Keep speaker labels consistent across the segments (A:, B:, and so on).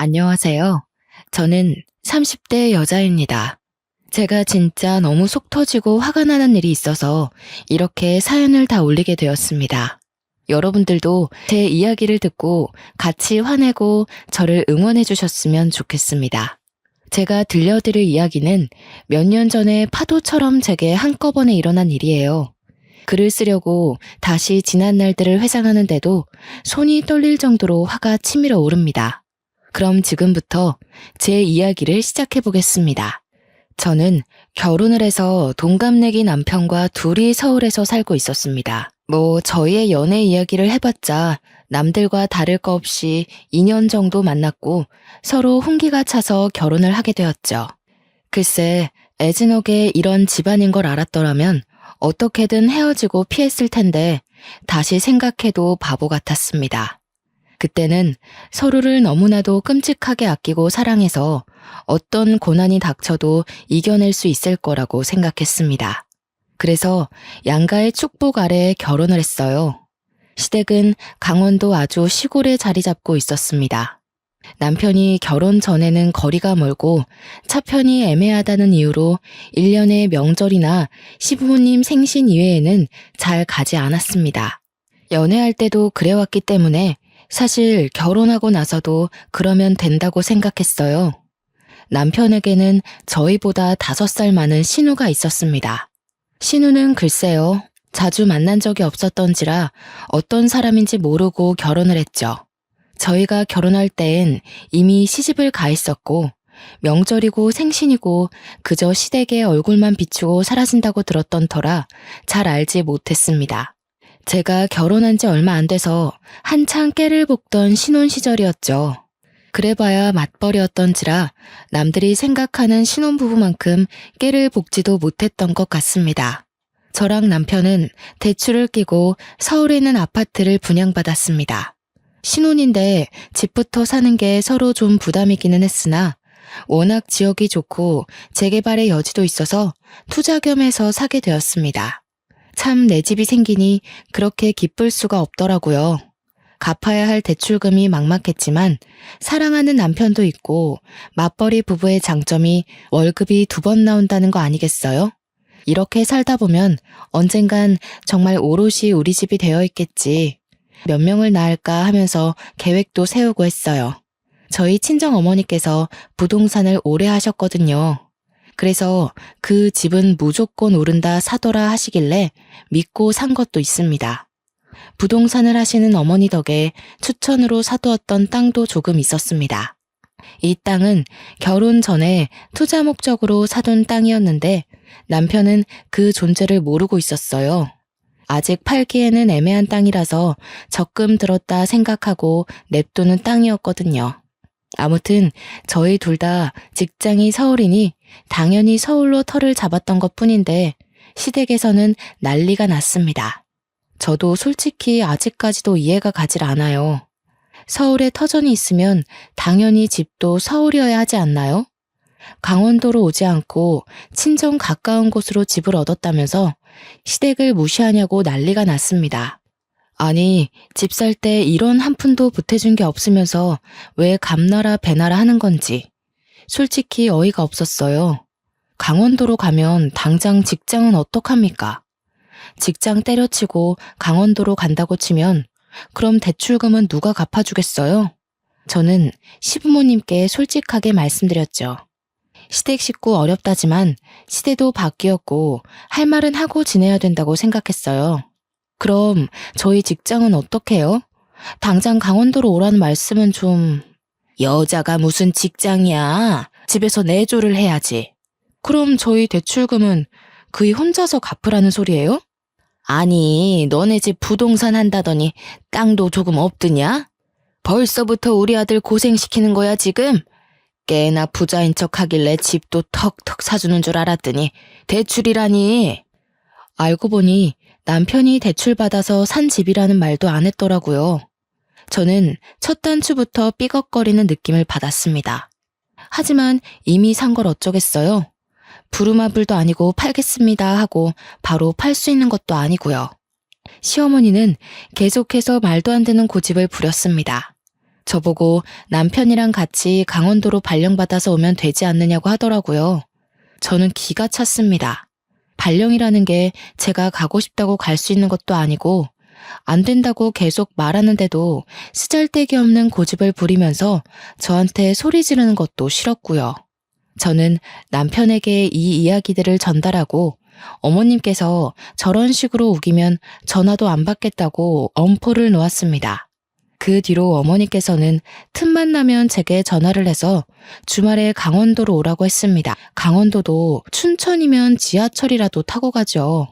A: 안녕하세요. 저는 30대 여자입니다. 제가 진짜 너무 속 터지고 화가 나는 일이 있어서 이렇게 사연을 다 올리게 되었습니다. 여러분들도 제 이야기를 듣고 같이 화내고 저를 응원해 주셨으면 좋겠습니다. 제가 들려드릴 이야기는 몇 년 전에 파도처럼 제게 한꺼번에 일어난 일이에요. 글을 쓰려고 다시 지난 날들을 회상하는데도 손이 떨릴 정도로 화가 치밀어 오릅니다. 그럼 지금부터 제 이야기를 시작해 보겠습니다. 저는 결혼을 해서 동갑내기 남편과 둘이 서울에서 살고 있었습니다. 저희의 연애 이야기를 해봤자 남들과 다를 거 없이 2년 정도 만났고 서로 hun기가 차서 결혼을 하게 되었죠. 글쎄, 애진옥에 이런 집안인 걸 알았더라면 어떻게든 헤어지고 피했을 텐데 다시 생각해도 바보 같았습니다. 그때는 서로를 너무나도 끔찍하게 아끼고 사랑해서 어떤 고난이 닥쳐도 이겨낼 수 있을 거라고 생각했습니다. 그래서 양가의 축복 아래 결혼을 했어요. 시댁은 강원도 아주 시골에 자리 잡고 있었습니다. 남편이 결혼 전에는 거리가 멀고 차편이 애매하다는 이유로 1년에 명절이나 시부모님 생신 이외에는 잘 가지 않았습니다. 연애할 때도 그래왔기 때문에 사실 결혼하고 나서도 그러면 된다고 생각했어요. 남편에게는 저희보다 5살 많은 신우가 있었습니다. 신우는 글쎄요, 자주 만난 적이 없었던지라 어떤 사람인지 모르고 결혼을 했죠. 저희가 결혼할 땐 이미 시집을 가 있었고 명절이고 생신이고 그저 시댁의 얼굴만 비추고 사라진다고 들었던 터라 잘 알지 못했습니다. 제가 결혼한 지 얼마 안 돼서 한창 깨를 볶던 신혼 시절이었죠. 그래봐야 맞벌이였던지라 남들이 생각하는 신혼부부만큼 깨를 볶지도 못했던 것 같습니다. 저랑 남편은 대출을 끼고 서울에 있는 아파트를 분양받았습니다. 신혼인데 집부터 사는 게 서로 좀 부담이기는 했으나 워낙 지역이 좋고 재개발의 여지도 있어서 투자 겸 해서 사게 되었습니다. 참 내 집이 생기니 그렇게 기쁠 수가 없더라고요. 갚아야 할 대출금이 막막했지만 사랑하는 남편도 있고 맞벌이 부부의 장점이 월급이 2번 나온다는 거 아니겠어요? 이렇게 살다 보면 언젠간 정말 오롯이 우리 집이 되어 있겠지. 몇 명을 낳을까 하면서 계획도 세우고 했어요. 저희 친정어머니께서 부동산을 오래 하셨거든요. 그래서 그 집은 무조건 오른다 사더라 하시길래 믿고 산 것도 있습니다. 부동산을 하시는 어머니 덕에 추천으로 사두었던 땅도 조금 있었습니다. 이 땅은 결혼 전에 투자 목적으로 사둔 땅이었는데 남편은 그 존재를 모르고 있었어요. 아직 팔기에는 애매한 땅이라서 적금 들었다 생각하고 냅두는 땅이었거든요. 아무튼 저희 둘 다 직장이 서울이니 당연히 서울로 터를 잡았던 것뿐인데 시댁에서는 난리가 났습니다. 저도 솔직히 아직까지도 이해가 가질 않아요. 서울에 터전이 있으면 당연히 집도 서울이어야 하지 않나요? 강원도로 오지 않고 친정 가까운 곳으로 집을 얻었다면서 시댁을 무시하냐고 난리가 났습니다. 아니, 집 살 때 이런 한 푼도 보태준 게 없으면서 왜 감나라 배나라 하는 건지 솔직히 어이가 없었어요. 강원도로 가면 당장 직장은 어떡합니까? 직장 때려치고 강원도로 간다고 치면 그럼 대출금은 누가 갚아주겠어요? 저는 시부모님께 솔직하게 말씀드렸죠. 시댁 식구 어렵다지만 시대도 바뀌었고 할 말은 하고 지내야 된다고 생각했어요. 그럼 저희 직장은 어떡해요? 당장 강원도로 오라는 말씀은 좀... 여자가 무슨 직장이야. 집에서 내조를 해야지. 그럼 저희 대출금은 그이 혼자서 갚으라는 소리예요? 아니, 너네 집 부동산 한다더니 땅도 조금 없드냐? 벌써부터 우리 아들 고생시키는 거야 지금? 꽤나 부자인 척 하길래 집도 턱턱 사주는 줄 알았더니 대출이라니. 알고 보니 남편이 대출받아서 산 집이라는 말도 안 했더라고요. 저는 첫 단추부터 삐걱거리는 느낌을 받았습니다. 하지만 이미 산 걸 어쩌겠어요? 부루마블도 아니고 팔겠습니다 하고 바로 팔 수 있는 것도 아니고요. 시어머니는 계속해서 말도 안 되는 고집을 부렸습니다. 저보고 남편이랑 같이 강원도로 발령받아서 오면 되지 않느냐고 하더라고요. 저는 기가 찼습니다. 발령이라는 게 제가 가고 싶다고 갈 수 있는 것도 아니고 안 된다고 계속 말하는데도 쓰잘데기 없는 고집을 부리면서 저한테 소리 지르는 것도 싫었고요. 저는 남편에게 이 이야기들을 전달하고 어머님께서 저런 식으로 우기면 전화도 안 받겠다고 엄포를 놓았습니다. 그 뒤로 어머니께서는 틈만 나면 제게 전화를 해서 주말에 강원도로 오라고 했습니다. 강원도도 춘천이면 지하철이라도 타고 가죠.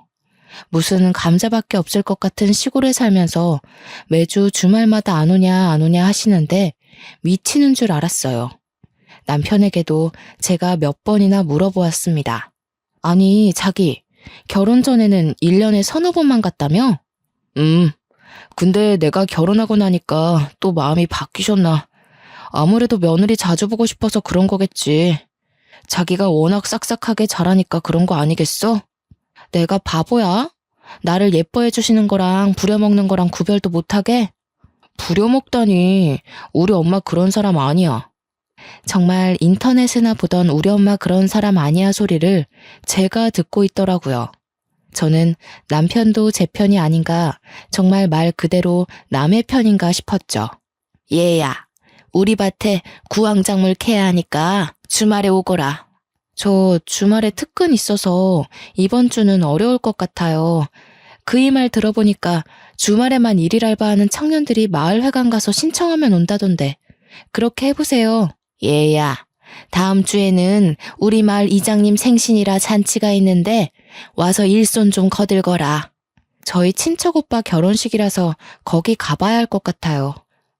A: 무슨 감자밖에 없을 것 같은 시골에 살면서 매주 주말마다 안 오냐 하시는데 미치는 줄 알았어요. 남편에게도 제가 몇 번이나 물어보았습니다. 아니, 자기, 결혼 전에는 1년에 서너 번만 갔다며? 근데 내가 결혼하고 나니까 또 마음이 바뀌셨나. 아무래도 며느리 자주 보고 싶어서 그런 거겠지. 자기가 워낙 싹싹하게 자라니까 그런 거 아니겠어? 내가 바보야? 나를 예뻐해 주시는 거랑 부려먹는 거랑 구별도 못하게? 부려먹다니, 우리 엄마 그런 사람 아니야. 정말 인터넷에나 보던 우리 엄마 그런 사람 아니야 소리를 제가 듣고 있더라고요. 저는 남편도 제 편이 아닌가, 정말 말 그대로 남의 편인가 싶었죠. 얘야, 우리 밭에 구황작물 캐야 하니까 주말에 오거라. 저 주말에 특근 있어서 이번 주는 어려울 것 같아요. 그이 말 들어보니까 주말에만 일일 알바하는 청년들이 마을회관 가서 신청하면 온다던데. 그렇게 해보세요. 얘야, 다음 주에는 우리 마을 이장님 생신이라 잔치가 있는데 와서 일손 좀 거들거라. 저희 친척 오빠 결혼식이라서 거기 가봐야 할 것 같아요.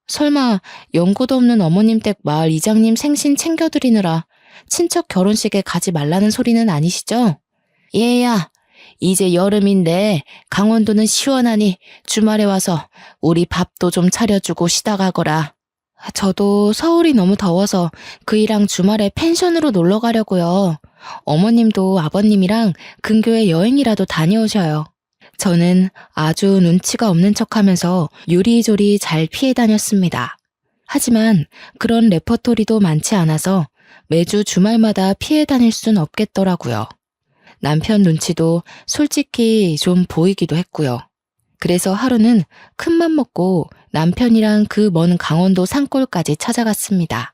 A: 설마 연고도 없는 어머님 댁 마을 이장님 생신 챙겨드리느라 친척 결혼식에 가지 말라는 소리는 아니시죠? 얘야, 이제 여름인데 강원도는 시원하니 주말에 와서 우리 밥도 좀 차려주고 쉬다 가거라. 저도 서울이 너무 더워서 그이랑 주말에 펜션으로 놀러 가려고요. 어머님도 아버님이랑 근교에 여행이라도 다녀오셔요. 저는 아주 눈치가 없는 척하면서 요리조리 잘 피해 다녔습니다. 하지만 그런 레퍼토리도 많지 않아서 매주 주말마다 피해 다닐 순 없겠더라고요. 남편 눈치도 솔직히 좀 보이기도 했고요. 그래서 하루는 큰맘 먹고 남편이랑 그 먼 강원도 산골까지 찾아갔습니다.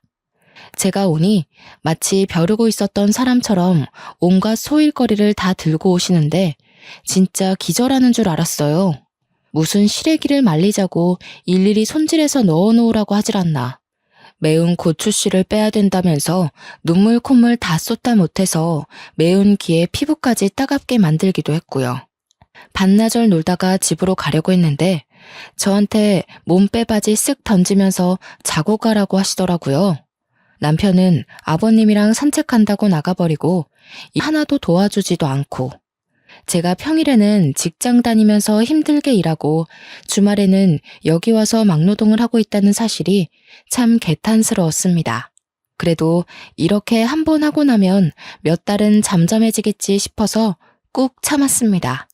A: 제가 오니 마치 벼르고 있었던 사람처럼 온갖 소일거리를 다 들고 오시는데 진짜 기절하는 줄 알았어요. 무슨 시래기를 말리자고 일일이 손질해서 넣어놓으라고 하질 않나. 매운 고추씨를 빼야 된다면서 눈물 콧물 다 쏟다 못해서 매운 기에 피부까지 따갑게 만들기도 했고요. 반나절 놀다가 집으로 가려고 했는데 저한테 몸빼 바지 쓱 던지면서 자고 가라고 하시더라고요. 남편은 아버님이랑 산책한다고 나가버리고 하나도 도와주지도 않고, 제가 평일에는 직장 다니면서 힘들게 일하고 주말에는 여기 와서 막노동을 하고 있다는 사실이 참 개탄스러웠습니다. 그래도 이렇게 한 번 하고 나면 몇 달은 잠잠해지겠지 싶어서 꾹 참았습니다.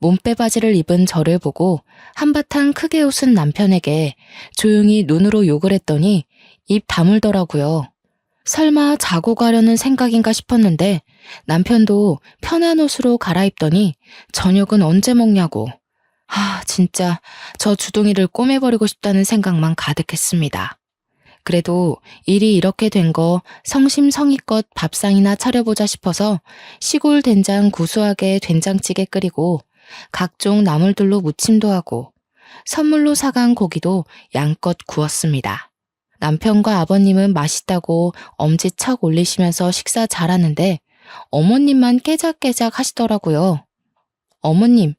A: 몸빼 바지를 입은 저를 보고 한바탕 크게 웃은 남편에게 조용히 눈으로 욕을 했더니 입 다물더라고요. 설마 자고 가려는 생각인가 싶었는데 남편도 편한 옷으로 갈아입더니 저녁은 언제 먹냐고. 진짜 저 주둥이를 꼬매버리고 싶다는 생각만 가득했습니다. 그래도 일이 이렇게 된 거 성심성의껏 밥상이나 차려보자 싶어서 시골 된장 구수하게 된장찌개 끓이고 각종 나물들로 무침도 하고 선물로 사간 고기도 양껏 구웠습니다. 남편과 아버님은 맛있다고 엄지척 올리시면서 식사 잘하는데 어머님만 깨작깨작 하시더라고요. 어머님,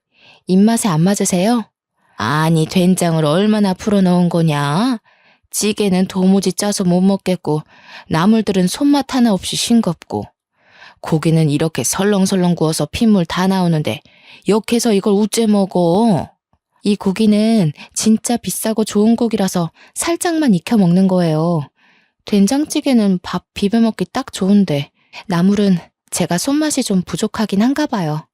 A: 입맛에 안 맞으세요? 아니, 된장을 얼마나 풀어넣은 거냐? 찌개는 도무지 짜서 못 먹겠고 나물들은 손맛 하나 없이 싱겁고 고기는 이렇게 설렁설렁 구워서 핏물 다 나오는데 욕해서 이걸 우째 먹어. 이 고기는 진짜 비싸고 좋은 고기라서 살짝만 익혀 먹는 거예요. 된장찌개는 밥 비벼 먹기 딱 좋은데 나물은 제가 손맛이 좀 부족하긴 한가 봐요.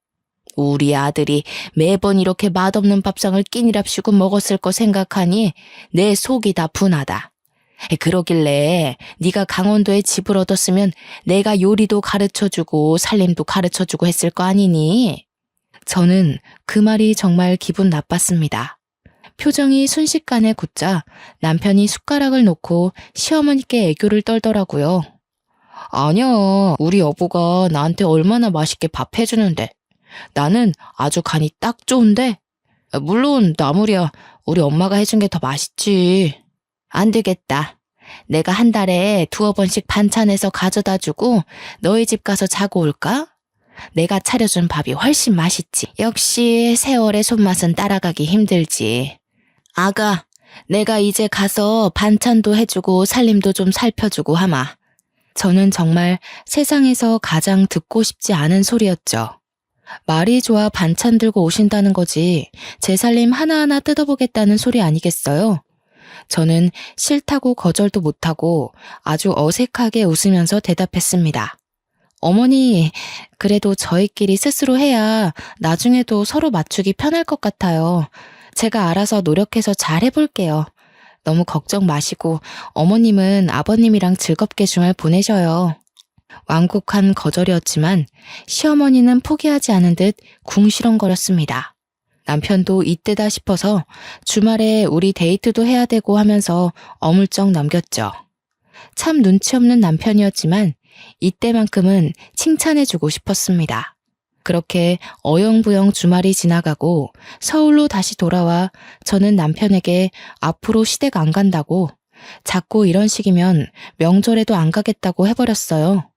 A: 우리 아들이 매번 이렇게 맛없는 밥상을 끼니랍시고 먹었을 거 생각하니 내 속이 다 분하다. 그러길래 네가 강원도에 집을 얻었으면 내가 요리도 가르쳐주고 살림도 가르쳐주고 했을 거 아니니? 저는 그 말이 정말 기분 나빴습니다. 표정이 순식간에 굳자 남편이 숟가락을 놓고 시어머니께 애교를 떨더라고요. 아니야, 우리 여보가 나한테 얼마나 맛있게 밥 해주는데. 나는 아주 간이 딱 좋은데. 물론 나물이야 우리 엄마가 해준 게 더 맛있지. 안 되겠다. 내가 한 달에 2-3번씩 반찬해서 가져다 주고 너희 집 가서 자고 올까? 내가 차려준 밥이 훨씬 맛있지. 역시 세월의 손맛은 따라가기 힘들지. 아가, 내가 이제 가서 반찬도 해주고 살림도 좀 살펴주고 하마. 저는 정말 세상에서 가장 듣고 싶지 않은 소리였죠. 말이 좋아 반찬 들고 오신다는 거지 제 살림 하나하나 뜯어보겠다는 소리 아니겠어요? 저는 싫다고 거절도 못하고 아주 어색하게 웃으면서 대답했습니다. 어머니, 그래도 저희끼리 스스로 해야 나중에도 서로 맞추기 편할 것 같아요. 제가 알아서 노력해서 잘 해볼게요. 너무 걱정 마시고 어머님은 아버님이랑 즐겁게 주말 보내셔요. 완곡한 거절이었지만 시어머니는 포기하지 않은 듯 궁시렁거렸습니다. 남편도 이때다 싶어서 주말에 우리 데이트도 해야 되고 하면서 어물쩍 넘겼죠. 참 눈치 없는 남편이었지만 이때만큼은 칭찬해주고 싶었습니다. 그렇게 어영부영 주말이 지나가고 서울로 다시 돌아와 저는 남편에게 앞으로 시댁 안 간다고 자꾸 이런 식이면 명절에도 안 가겠다고 해버렸어요.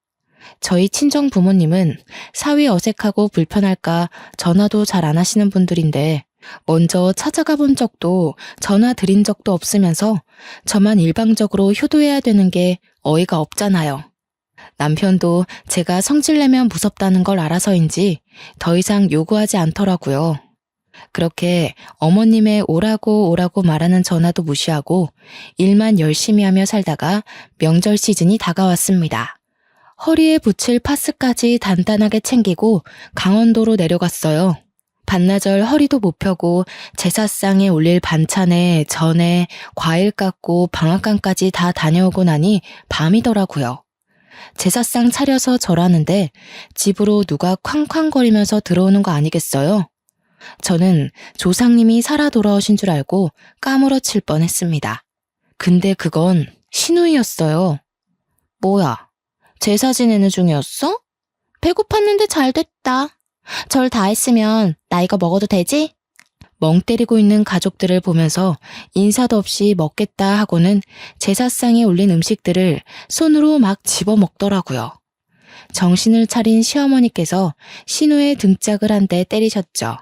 A: 저희 친정 부모님은 사위 어색하고 불편할까 전화도 잘 안 하시는 분들인데 먼저 찾아가 본 적도 전화 드린 적도 없으면서 저만 일방적으로 효도해야 되는 게 어이가 없잖아요. 남편도 제가 성질내면 무섭다는 걸 알아서인지 더 이상 요구하지 않더라고요. 그렇게 어머님의 오라고 말하는 전화도 무시하고 일만 열심히 하며 살다가 명절 시즌이 다가왔습니다. 허리에 붙일 파스까지 단단하게 챙기고 강원도로 내려갔어요. 반나절 허리도 못 펴고 제사상에 올릴 반찬에 전에 과일 깎고 방앗간까지 다 다녀오고 나니 밤이더라고요. 제사상 차려서 절하는데 집으로 누가 쾅쾅거리면서 들어오는 거 아니겠어요? 저는 조상님이 살아 돌아오신 줄 알고 까무러칠 뻔했습니다. 근데 그건 신우이였어요. 뭐야, 제사 지내는 중이었어? 배고팠는데 잘 됐다. 절 다 했으면 나 이거 먹어도 되지? 멍 때리고 있는 가족들을 보면서 인사도 없이 먹겠다 하고는 제사상에 올린 음식들을 손으로 막 집어먹더라고요. 정신을 차린 시어머니께서 신우의 등짝을 한 대 때리셨죠.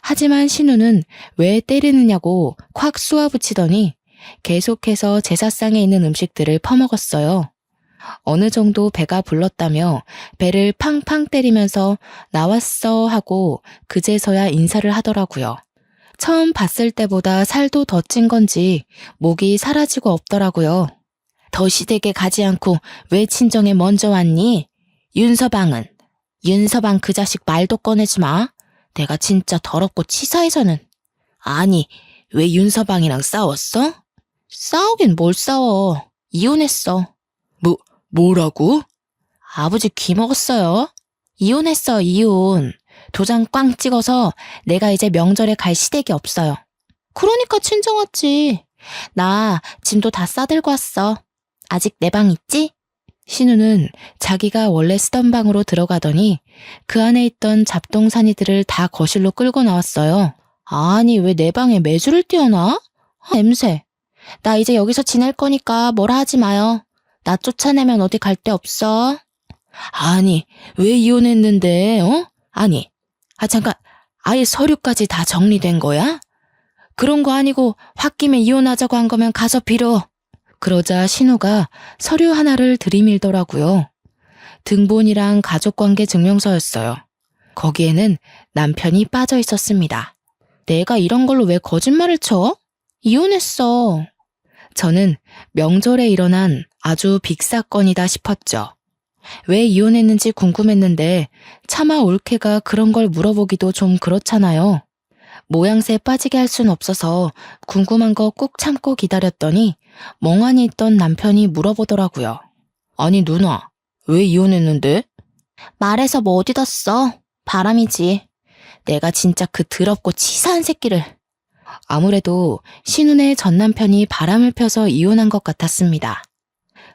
A: 하지만 신우는 왜 때리느냐고 콱 쏘아붙이더니 계속해서 제사상에 있는 음식들을 퍼먹었어요. 어느 정도 배가 불렀다며 배를 팡팡 때리면서 나왔어 하고 그제서야 인사를 하더라고요. 처음 봤을 때보다 살도 더 찐 건지 목이 사라지고 없더라고요. 더 시댁에 가지 않고 왜 친정에 먼저 왔니? 윤서방은? 윤서방 그 자식 말도 꺼내지 마. 내가 진짜 더럽고 치사해서는. 아니, 왜 윤서방이랑 싸웠어? 싸우긴 뭘 싸워. 이혼했어. 뭐라고? 아버지 귀 먹었어요. 이혼했어, 이혼. 도장 꽝 찍어서 내가 이제 명절에 갈 시댁이 없어요. 그러니까 친정 왔지. 나 짐도 다 싸들고 왔어. 아직 내 방 있지? 신우는 자기가 원래 쓰던 방으로 들어가더니 그 안에 있던 잡동사니들을 다 거실로 끌고 나왔어요. 아니, 왜 내 방에 매주를 띄워놔? 냄새. 나 이제 여기서 지낼 거니까 뭐라 하지 마요. 나 쫓아내면 어디 갈 데 없어. 아니, 왜 이혼했는데, 아니, 잠깐, 아예 서류까지 다 정리된 거야? 그런 거 아니고 홧김에 이혼하자고 한 거면 가서 빌어. 그러자 신우가 서류 하나를 들이밀더라고요. 등본이랑 가족관계 증명서였어요. 거기에는 남편이 빠져 있었습니다. 내가 이런 걸로 왜 거짓말을 쳐? 이혼했어. 저는 명절에 일어난 아주 빅사건이다 싶었죠. 왜 이혼했는지 궁금했는데 차마 올케가 그런 걸 물어보기도 좀 그렇잖아요. 모양새 빠지게 할 순 없어서 궁금한 거 꾹 참고 기다렸더니 멍하니 있던 남편이 물어보더라고요. 아니 누나, 왜 이혼했는데? 말해서 뭐 어디다 써? 바람이지. 내가 진짜 그 더럽고 치사한 새끼를. 아무래도 신혼의 전 남편이 바람을 펴서 이혼한 것 같았습니다.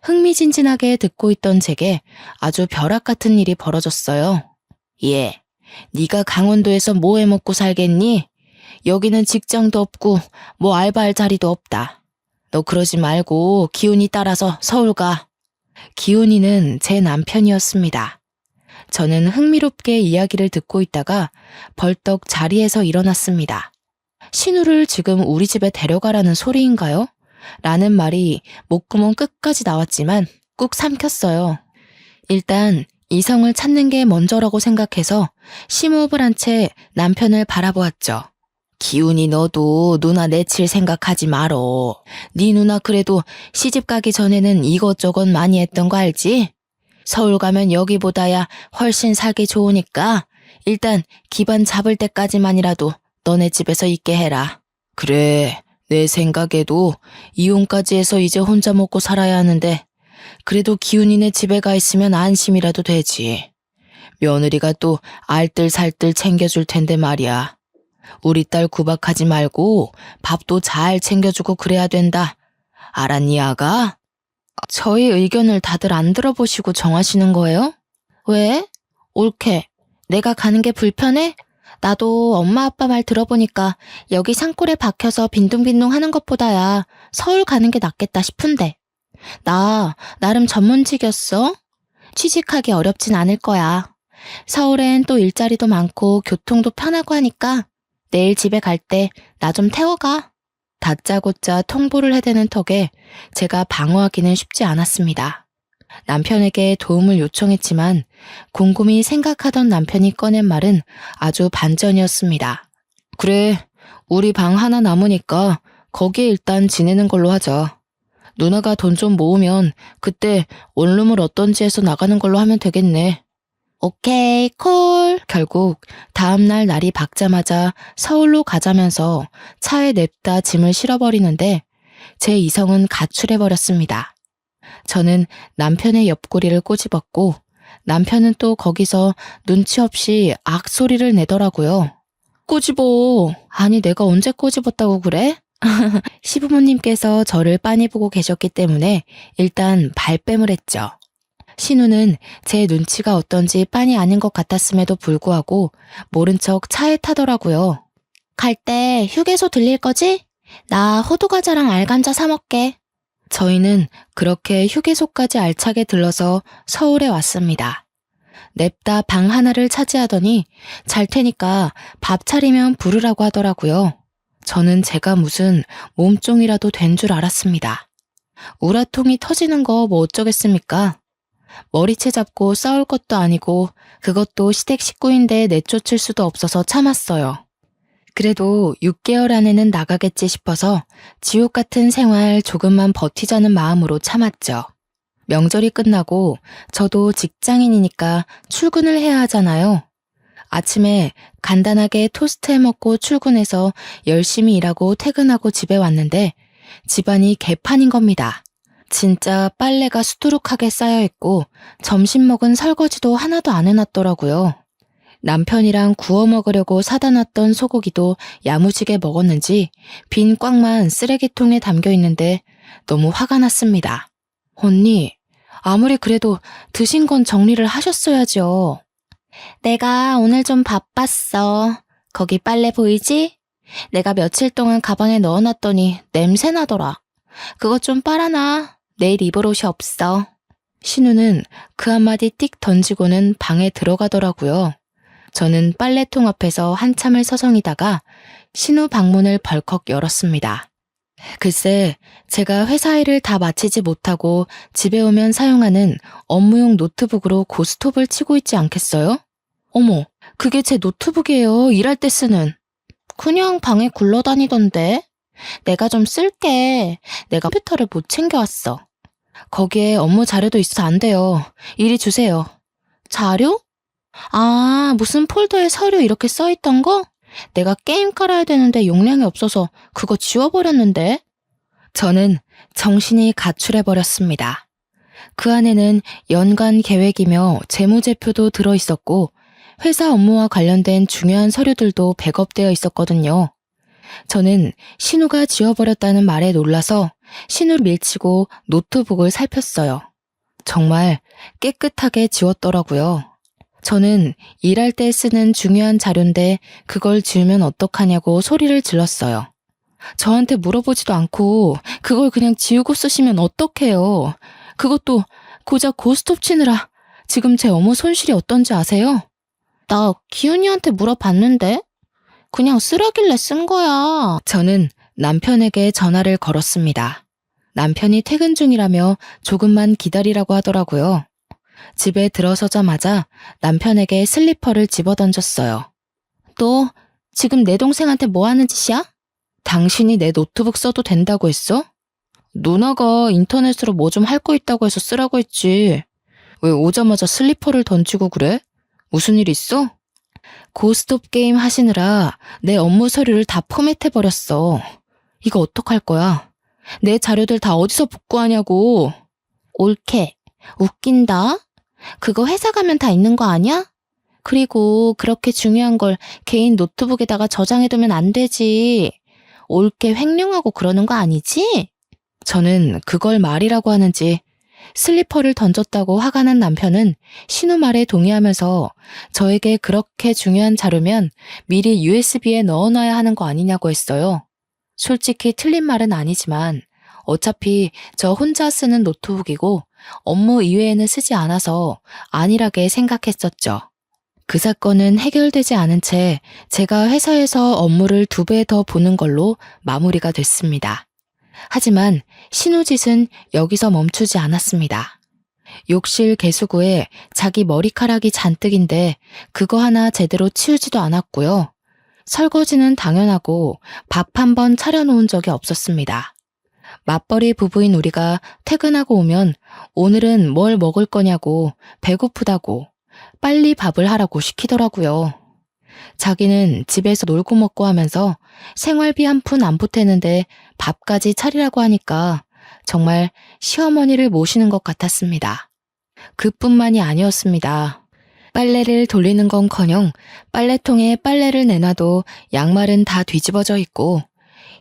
A: 흥미진진하게 듣고 있던 제게 아주 벼락 같은 일이 벌어졌어요. 예, 네가 강원도에서 뭐 해먹고 살겠니? 여기는 직장도 없고 뭐 알바할 자리도 없다. 너 그러지 말고 기훈이 따라서 서울 가. 기훈이는 제 남편이었습니다. 저는 흥미롭게 이야기를 듣고 있다가 벌떡 자리에서 일어났습니다. 신우를 지금 우리 집에 데려가라는 소리인가요? 라는 말이 목구멍 끝까지 나왔지만 꾹 삼켰어요. 일단 이성을 찾는 게 먼저라고 생각해서 심호흡을 한 채 남편을 바라보았죠. 기훈이 너도 누나 내칠 생각하지 말어. 네 누나 그래도 시집 가기 전에는 이것저것 많이 했던 거 알지? 서울 가면 여기보다야 훨씬 살기 좋으니까 일단 기반 잡을 때까지만이라도 너네 집에서 있게 해라. 그래, 내 생각에도 이혼까지 해서 이제 혼자 먹고 살아야 하는데 그래도 기훈이네 집에 가 있으면 안심이라도 되지. 며느리가 또 알뜰살뜰 챙겨줄 텐데 말이야. 우리 딸 구박하지 말고 밥도 잘 챙겨주고 그래야 된다. 알았니, 아가? 저희 의견을 다들 안 들어보시고 정하시는 거예요? 왜? 옳게. 내가 가는 게 불편해? 나도 엄마 아빠 말 들어보니까 여기 산골에 박혀서 빈둥빈둥 하는 것보다야 서울 가는 게 낫겠다 싶은데. 나 나름 전문직이었어. 취직하기 어렵진 않을 거야. 서울엔 또 일자리도 많고 교통도 편하고 하니까 내일 집에 갈 때 나 좀 태워가. 다짜고짜 통보를 해대는 턱에 제가 방어하기는 쉽지 않았습니다. 남편에게 도움을 요청했지만 곰곰이 생각하던 남편이 꺼낸 말은 아주 반전이었습니다. 그래, 우리 방 하나 남으니까 거기에 일단 지내는 걸로 하자. 누나가 돈 좀 모으면 그때 원룸을 어떤지 해서 나가는 걸로 하면 되겠네. 오케이, 콜. 결국 다음날 날이 밝자마자 서울로 가자면서 차에 냅다 짐을 실어버리는데 제 이성은 가출해버렸습니다. 저는 남편의 옆구리를 꼬집었고 남편은 또 거기서 눈치 없이 악소리를 내더라고요. 꼬집어. 아니 내가 언제 꼬집었다고 그래? 시부모님께서 저를 빤히 보고 계셨기 때문에 일단 발뺌을 했죠. 신우는 제 눈치가 어떤지 빤히 아는 것 같았음에도 불구하고 모른 척 차에 타더라고요. 갈 때 휴게소 들릴 거지? 나 호두과자랑 알감자 사 먹게. 저희는 그렇게 휴게소까지 알차게 들러서 서울에 왔습니다. 냅다 방 하나를 차지하더니 잘 테니까 밥 차리면 부르라고 하더라고요. 저는 제가 무슨 몸종이라도 된 줄 알았습니다. 우라통이 터지는 거 뭐 어쩌겠습니까? 머리채 잡고 싸울 것도 아니고 그것도 시댁 식구인데 내쫓을 수도 없어서 참았어요. 그래도 6개월 안에는 나가겠지 싶어서 지옥 같은 생활 조금만 버티자는 마음으로 참았죠. 명절이 끝나고 저도 직장인이니까 출근을 해야 하잖아요. 아침에 간단하게 토스트 해 먹고 출근해서 열심히 일하고 퇴근하고 집에 왔는데 집안이 개판인 겁니다. 진짜 빨래가 수두룩하게 쌓여있고 점심 먹은 설거지도 하나도 안 해놨더라고요. 남편이랑 구워 먹으려고 사다 놨던 소고기도 야무지게 먹었는지 빈 꽉만 쓰레기통에 담겨 있는데 너무 화가 났습니다. 언니, 아무리 그래도 드신 건 정리를 하셨어야죠. 내가 오늘 좀 바빴어. 거기 빨래 보이지? 내가 며칠 동안 가방에 넣어놨더니 냄새 나더라. 그것 좀 빨아놔. 내일 입을 옷이 없어. 신우는 그 한마디 띡 던지고는 방에 들어가더라고요. 저는 빨래통 앞에서 한참을 서성이다가 신우 방문을 벌컥 열었습니다. 글쎄, 제가 회사 일을 다 마치지 못하고 집에 오면 사용하는 업무용 노트북으로 고스톱을 치고 있지 않겠어요? 어머, 그게 제 노트북이에요. 일할 때 쓰는. 그냥 방에 굴러다니던데. 내가 좀 쓸게. 내가 컴퓨터를 못 챙겨왔어. 거기에 업무 자료도 있어서 안 돼요. 이리 주세요. 자료? 아, 무슨 폴더에 서류 이렇게 써있던 거? 내가 게임 깔아야 되는데 용량이 없어서 그거 지워버렸는데. 저는 정신이 가출해버렸습니다. 그 안에는 연간 계획이며 재무제표도 들어있었고 회사 업무와 관련된 중요한 서류들도 백업되어 있었거든요. 저는 신우가 지워버렸다는 말에 놀라서 신우를 밀치고 노트북을 살폈어요. 정말 깨끗하게 지웠더라고요. 저는 일할 때 쓰는 중요한 자료인데 그걸 지우면 어떡하냐고 소리를 질렀어요. 저한테 물어보지도 않고 그걸 그냥 지우고 쓰시면 어떡해요. 그것도 고작 고스톱 치느라 지금 제 업무 손실이 어떤지 아세요? 나 기훈이한테 물어봤는데 그냥 쓰라길래 쓴 거야. 저는 남편에게 전화를 걸었습니다. 남편이 퇴근 중이라며 조금만 기다리라고 하더라고요. 집에 들어서자마자 남편에게 슬리퍼를 집어던졌어요. 너 지금 내 동생한테 뭐 하는 짓이야? 당신이 내 노트북 써도 된다고 했어? 누나가 인터넷으로 뭐 좀 할 거 있다고 해서 쓰라고 했지. 왜 오자마자 슬리퍼를 던지고 그래? 무슨 일 있어? 고스톱 게임 하시느라 내 업무 서류를 다 포맷해버렸어. 이거 어떡할 거야? 내 자료들 다 어디서 복구하냐고. 옳게. 웃긴다. 그거 회사 가면 다 있는 거 아니야? 그리고 그렇게 중요한 걸 개인 노트북에다가 저장해두면 안 되지. 옳게 횡령하고 그러는 거 아니지? 저는 그걸 말이라고 하는지 슬리퍼를 던졌다고 화가 난 남편은 신우 말에 동의하면서 저에게 그렇게 중요한 자료면 미리 USB에 넣어놔야 하는 거 아니냐고 했어요. 솔직히 틀린 말은 아니지만 어차피 저 혼자 쓰는 노트북이고 업무 이외에는 쓰지 않아서 안일하게 생각했었죠. 그 사건은 해결되지 않은 채 제가 회사에서 업무를 2배 더 보는 걸로 마무리가 됐습니다. 하지만 신우짓은 여기서 멈추지 않았습니다. 욕실 개수구에 자기 머리카락이 잔뜩인데 그거 하나 제대로 치우지도 않았고요. 설거지는 당연하고 밥 한 번 차려놓은 적이 없었습니다. 맞벌이 부부인 우리가 퇴근하고 오면 오늘은 뭘 먹을 거냐고 배고프다고 빨리 밥을 하라고 시키더라고요. 자기는 집에서 놀고 먹고 하면서 생활비 한 푼 안 보태는데 밥까지 차리라고 하니까 정말 시어머니를 모시는 것 같았습니다. 그뿐만이 아니었습니다. 빨래를 돌리는 건커녕 빨래통에 빨래를 내놔도 양말은 다 뒤집어져 있고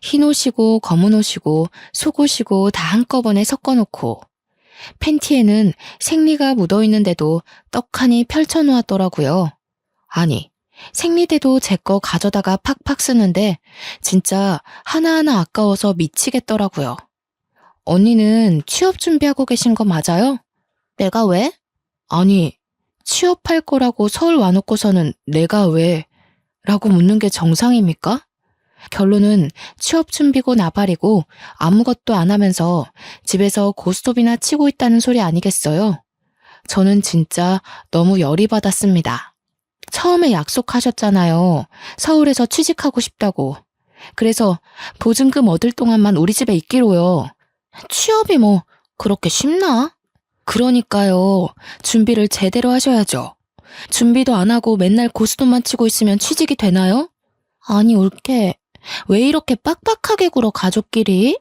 A: 흰 옷이고 검은 옷이고 속옷이고 다 한꺼번에 섞어놓고 팬티에는 생리가 묻어있는데도 떡하니 펼쳐놓았더라고요. 아니, 생리대도 제 거 가져다가 팍팍 쓰는데 진짜 하나하나 아까워서 미치겠더라고요. 언니는 취업 준비하고 계신 거 맞아요? 내가 왜? 아니, 취업할 거라고 서울 와놓고서는 내가 왜? 라고 묻는 게 정상입니까? 결론은 취업 준비고 나발이고 아무것도 안 하면서 집에서 고스톱이나 치고 있다는 소리 아니겠어요? 저는 진짜 너무 열이 받았습니다. 처음에 약속하셨잖아요. 서울에서 취직하고 싶다고. 그래서 보증금 얻을 동안만 우리 집에 있기로요. 취업이 뭐 그렇게 쉽나? 그러니까요. 준비를 제대로 하셔야죠. 준비도 안 하고 맨날 고스톱만 치고 있으면 취직이 되나요? 아니 올케. 왜 이렇게 빡빡하게 굴어 가족끼리?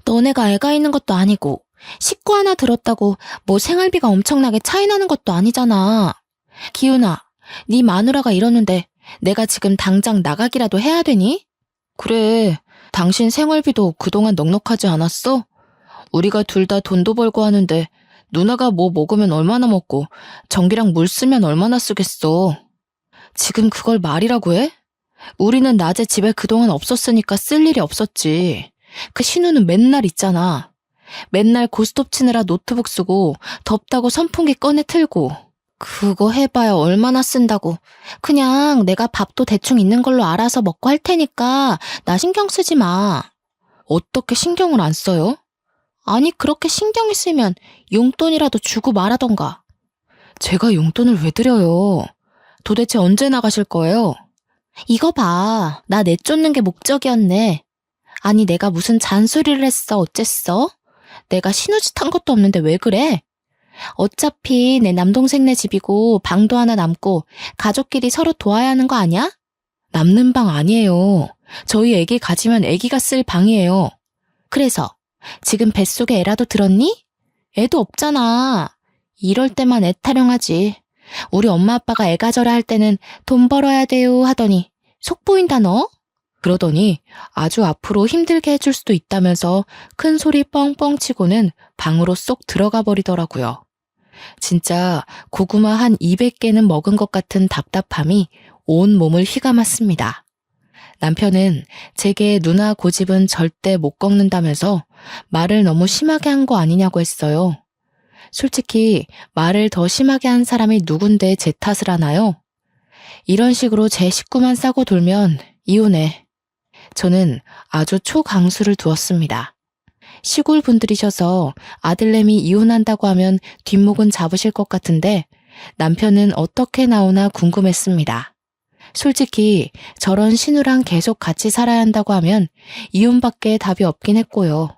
A: 너네가 애가 있는 것도 아니고 식구 하나 들었다고 뭐 생활비가 엄청나게 차이 나는 것도 아니잖아. 기훈아, 네 마누라가 이러는데 내가 지금 당장 나가기라도 해야 되니? 그래, 당신 생활비도 그동안 넉넉하지 않았어? 우리가 둘 다 돈도 벌고 하는데 누나가 뭐 먹으면 얼마나 먹고 전기랑 물 쓰면 얼마나 쓰겠어. 지금 그걸 말이라고 해? 우리는 낮에 집에 그동안 없었으니까 쓸 일이 없었지. 그 신우는 맨날 있잖아. 맨날 고스톱 치느라 노트북 쓰고 덥다고 선풍기 꺼내 틀고. 그거 해봐야 얼마나 쓴다고. 그냥 내가 밥도 대충 있는 걸로 알아서 먹고 할 테니까 나 신경 쓰지 마. 어떻게 신경을 안 써요? 아니 그렇게 신경이 쓰면 용돈이라도 주고 말하던가. 제가 용돈을 왜 드려요? 도대체 언제 나가실 거예요? 이거 봐. 나 내쫓는 게 목적이었네. 아니 내가 무슨 잔소리를 했어 어쨌어? 내가 신우짓 한 것도 없는데 왜 그래? 어차피 내 남동생네 집이고 방도 하나 남고 가족끼리 서로 도와야 하는 거 아니야? 남는 방 아니에요. 저희 애기 가지면 애기가 쓸 방이에요. 그래서 지금 뱃속에 애라도 들었니? 애도 없잖아. 이럴 때만 애 타령하지. 우리 엄마 아빠가 애 가져라 할 때는 돈 벌어야 돼요 하더니 속 보인다 너? 그러더니 아주 앞으로 힘들게 해줄 수도 있다면서 큰 소리 뻥뻥 치고는 방으로 쏙 들어가 버리더라고요. 진짜 고구마 한 200개는 먹은 것 같은 답답함이 온 몸을 휘감았습니다. 남편은 제게 누나 고집은 절대 못 꺾는다면서 말을 너무 심하게 한 거 아니냐고 했어요. 솔직히 말을 더 심하게 한 사람이 누군데 제 탓을 하나요? 이런 식으로 제 식구만 싸고 돌면 이혼해. 저는 아주 초강수를 두었습니다. 시골 분들이셔서 아들내미 이혼한다고 하면 뒷목은 잡으실 것 같은데 남편은 어떻게 나오나 궁금했습니다. 솔직히 저런 신우랑 계속 같이 살아야 한다고 하면 이혼밖에 답이 없긴 했고요.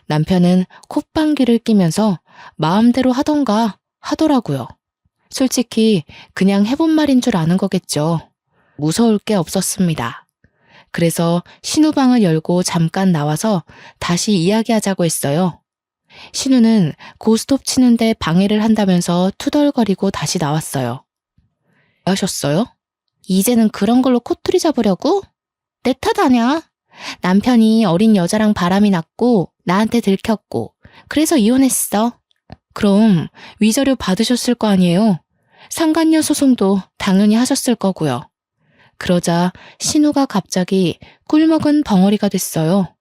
A: 남편은 콧방귀를 끼면서 마음대로 하던가 하더라고요. 솔직히 그냥 해본 말인 줄 아는 거겠죠. 무서울 게 없었습니다. 그래서 신우방을 열고 잠깐 나와서 다시 이야기하자고 했어요. 신우는 고스톱 치는데 방해를 한다면서 투덜거리고 다시 나왔어요. 뭐 하셨어요? 이제는 그런 걸로 코투리 잡으려고? 내 탓 아냐? 남편이 어린 여자랑 바람이 났고 나한테 들켰고 그래서 이혼했어. 그럼 위자료 받으셨을 거 아니에요? 상간녀 소송도 당연히 하셨을 거고요. 그러자 신우가 갑자기 꿀먹은 벙어리가 됐어요.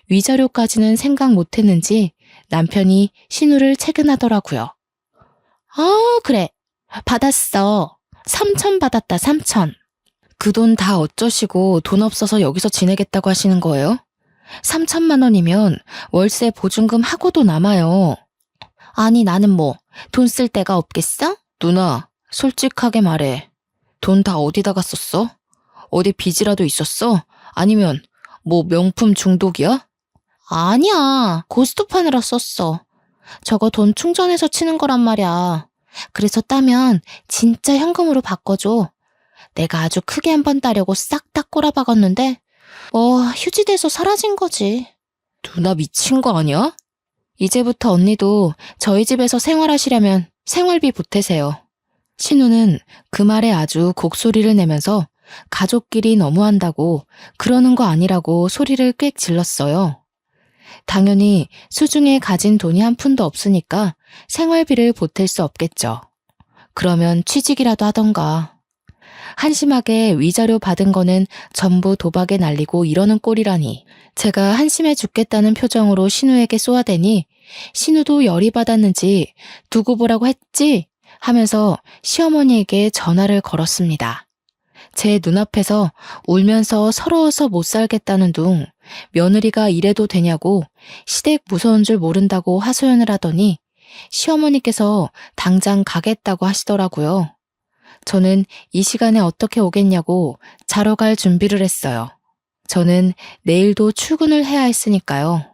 A: 위자료까지는 생각 못했는지 남편이 신우를 채근하더라고요. 그래. 받았어. 3천 받았다 3천. 그 돈 다 어쩌시고 돈 없어서 여기서 지내겠다고 하시는 거예요? 3천만 원이면 월세 보증금 하고도 남아요. 아니 나는 뭐 돈 쓸 데가 없겠어? 누나, 솔직하게 말해. 돈 다 어디다가 썼어? 어디 빚이라도 있었어? 아니면 뭐 명품 중독이야? 아니야. 고스톱 하느라 썼어. 저거 돈 충전해서 치는 거란 말이야. 그래서 따면 진짜 현금으로 바꿔줘. 내가 아주 크게 한번 따려고 싹 다 꼬라박았는데 휴지돼서 사라진 거지. 누나 미친 거 아니야? 이제부터 언니도 저희 집에서 생활하시려면 생활비 보태세요. 신우는 그 말에 아주 곡소리를 내면서 가족끼리 너무한다고 그러는 거 아니라고 소리를 꽥 질렀어요. 당연히 수중에 가진 돈이 한 푼도 없으니까 생활비를 보탤 수 없겠죠. 그러면 취직이라도 하던가. 한심하게 위자료 받은 거는 전부 도박에 날리고 이러는 꼴이라니. 제가 한심해 죽겠다는 표정으로 신우에게 쏘아대니 신우도 열이 받았는지 두고 보라고 했지? 하면서 시어머니에게 전화를 걸었습니다. 제 눈앞에서 울면서 서러워서 못 살겠다는 둥 며느리가 이래도 되냐고 시댁 무서운 줄 모른다고 하소연을 하더니 시어머니께서 당장 가겠다고 하시더라고요. 저는 이 시간에 어떻게 오겠냐고 자러 갈 준비를 했어요. 저는 내일도 출근을 해야 했으니까요.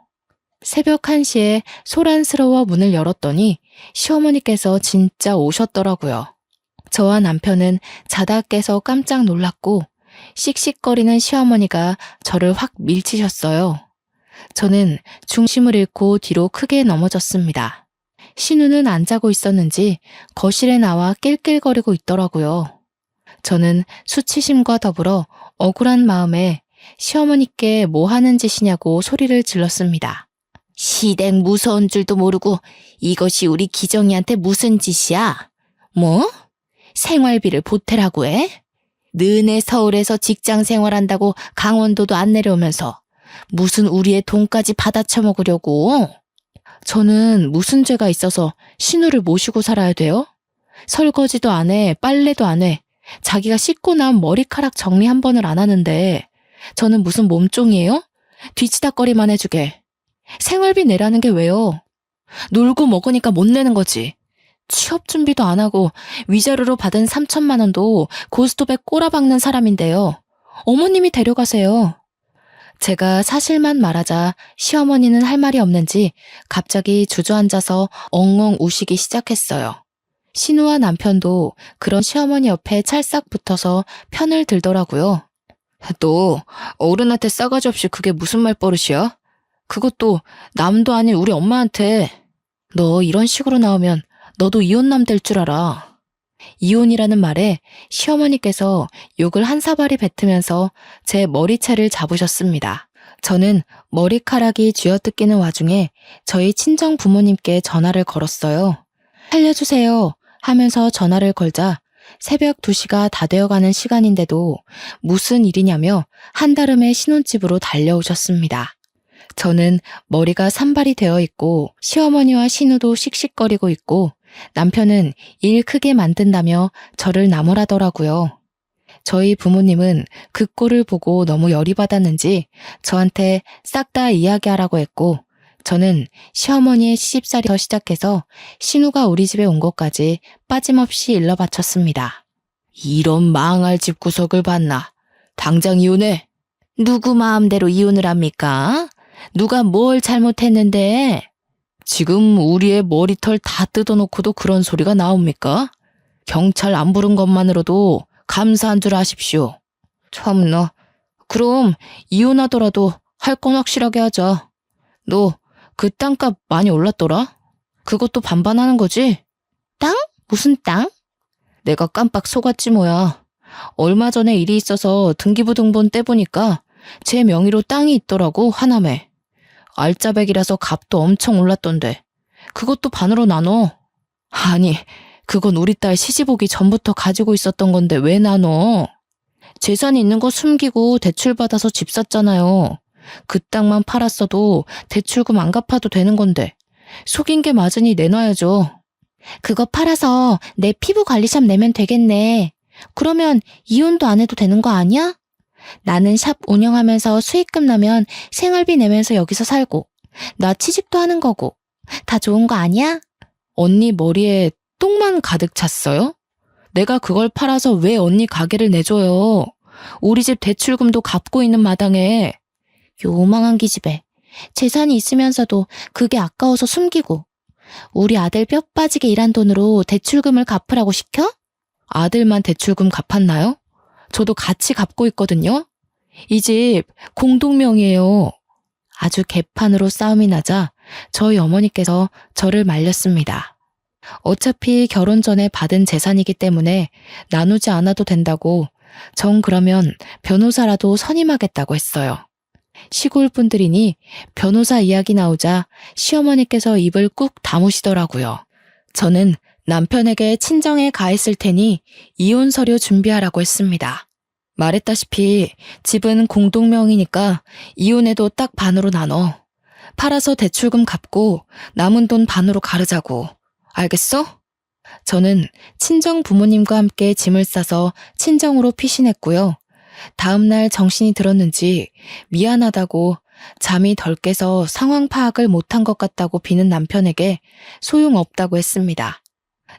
A: 새벽 1시에 소란스러워 문을 열었더니 시어머니께서 진짜 오셨더라고요. 저와 남편은 자다 깨서 깜짝 놀랐고 씩씩거리는 시어머니가 저를 확 밀치셨어요. 저는 중심을 잃고 뒤로 크게 넘어졌습니다. 신우는 안 자고 있었는지 거실에 나와 낄낄거리고 있더라고요. 저는 수치심과 더불어 억울한 마음에 시어머니께 뭐 하는 짓이냐고 소리를 질렀습니다. 시댁 무서운 줄도 모르고 이것이 우리 기정이한테 무슨 짓이야? 뭐? 생활비를 보태라고 해? 너네 서울에서 직장 생활한다고 강원도도 안 내려오면서 무슨 우리의 돈까지 받아쳐먹으려고? 저는 무슨 죄가 있어서 신우를 모시고 살아야 돼요? 설거지도 안 해, 빨래도 안 해. 자기가 씻고 난 머리카락 정리 한 번을 안 하는데 저는 무슨 몸종이에요? 뒤치다꺼리만 해주게. 생활비 내라는 게 왜요? 놀고 먹으니까 못 내는 거지. 취업 준비도 안 하고 위자료로 받은 3천만 원도 고스톱에 꼬라박는 사람인데요. 어머님이 데려가세요. 제가 사실만 말하자 시어머니는 할 말이 없는지 갑자기 주저앉아서 엉엉 우시기 시작했어요. 신우와 남편도 그런 시어머니 옆에 찰싹 붙어서 편을 들더라고요. 너 어른한테 싸가지 없이 그게 무슨 말버릇이야? 그것도 남도 아닌 우리 엄마한테. 너 이런 식으로 나오면 너도 이혼남 될 줄 알아. 이혼이라는 말에 시어머니께서 욕을 한 사발이 뱉으면서 제 머리채를 잡으셨습니다. 저는 머리카락이 쥐어뜯기는 와중에 저희 친정 부모님께 전화를 걸었어요. 살려주세요 하면서 전화를 걸자 새벽 2시가 다 되어가는 시간인데도 무슨 일이냐며 한달음에 신혼집으로 달려오셨습니다. 저는 머리가 산발이 되어 있고 시어머니와 신우도 씩씩거리고 있고 남편은 일 크게 만든다며 저를 나무라더라고요. 저희 부모님은 그 꼴을 보고 너무 열이 받았는지 저한테 싹 다 이야기하라고 했고 저는 시어머니의 시집살이부터 시작해서 신우가 우리 집에 온 것까지 빠짐없이 일러 바쳤습니다. 이런 망할 집구석을 봤나. 당장 이혼해. 누구 마음대로 이혼을 합니까? 누가 뭘 잘못했는데? 지금 우리의 머리털 다 뜯어놓고도 그런 소리가 나옵니까? 경찰 안 부른 것만으로도 감사한 줄 아십시오. 참나. 그럼 이혼하더라도 할 건 확실하게 하자. 너 그 땅값 많이 올랐더라? 그것도 반반하는 거지? 땅? 무슨 땅? 내가 깜빡 속았지 뭐야. 얼마 전에 일이 있어서 등기부등본 떼보니까 제 명의로 땅이 있더라고, 하남에. 알짜배기라서 값도 엄청 올랐던데 그것도 반으로 나눠. 아니, 그건 우리 딸 시집 오기 전부터 가지고 있었던 건데 왜 나눠? 재산이 있는 거 숨기고 대출받아서 집 샀잖아요. 그 땅만 팔았어도 대출금 안 갚아도 되는 건데 속인 게 맞으니 내놔야죠. 그거 팔아서 내 피부 관리샵 내면 되겠네. 그러면 이혼도 안 해도 되는 거 아니야? 나는 샵 운영하면서 수익금 나면 생활비 내면서 여기서 살고 나 취직도 하는 거고 다 좋은 거 아니야? 언니 머리에 똥만 가득 찼어요? 내가 그걸 팔아서 왜 언니 가게를 내줘요? 우리 집 대출금도 갚고 있는 마당에. 요망한 기집애. 재산이 있으면서도 그게 아까워서 숨기고 우리 아들 뼈 빠지게 일한 돈으로 대출금을 갚으라고 시켜? 아들만 대출금 갚았나요? 저도 같이 갚고 있거든요. 이 집 공동명의예요. 아주 개판으로 싸움이 나자 저희 어머니께서 저를 말렸습니다. 어차피 결혼 전에 받은 재산이기 때문에 나누지 않아도 된다고 정 그러면 변호사라도 선임하겠다고 했어요. 시골 분들이니 변호사 이야기 나오자 시어머니께서 입을 꾹 다무시더라고요. 저는 남편에게 친정에 가 있을 테니 이혼 서류 준비하라고 했습니다. 말했다시피 집은 공동명의니까 이혼해도 딱 반으로 나눠. 팔아서 대출금 갚고 남은 돈 반으로 가르자고. 알겠어? 저는 친정 부모님과 함께 짐을 싸서 친정으로 피신했고요. 다음날 정신이 들었는지 미안하다고 잠이 덜 깨서 상황 파악을 못한 것 같다고 비는 남편에게 소용없다고 했습니다.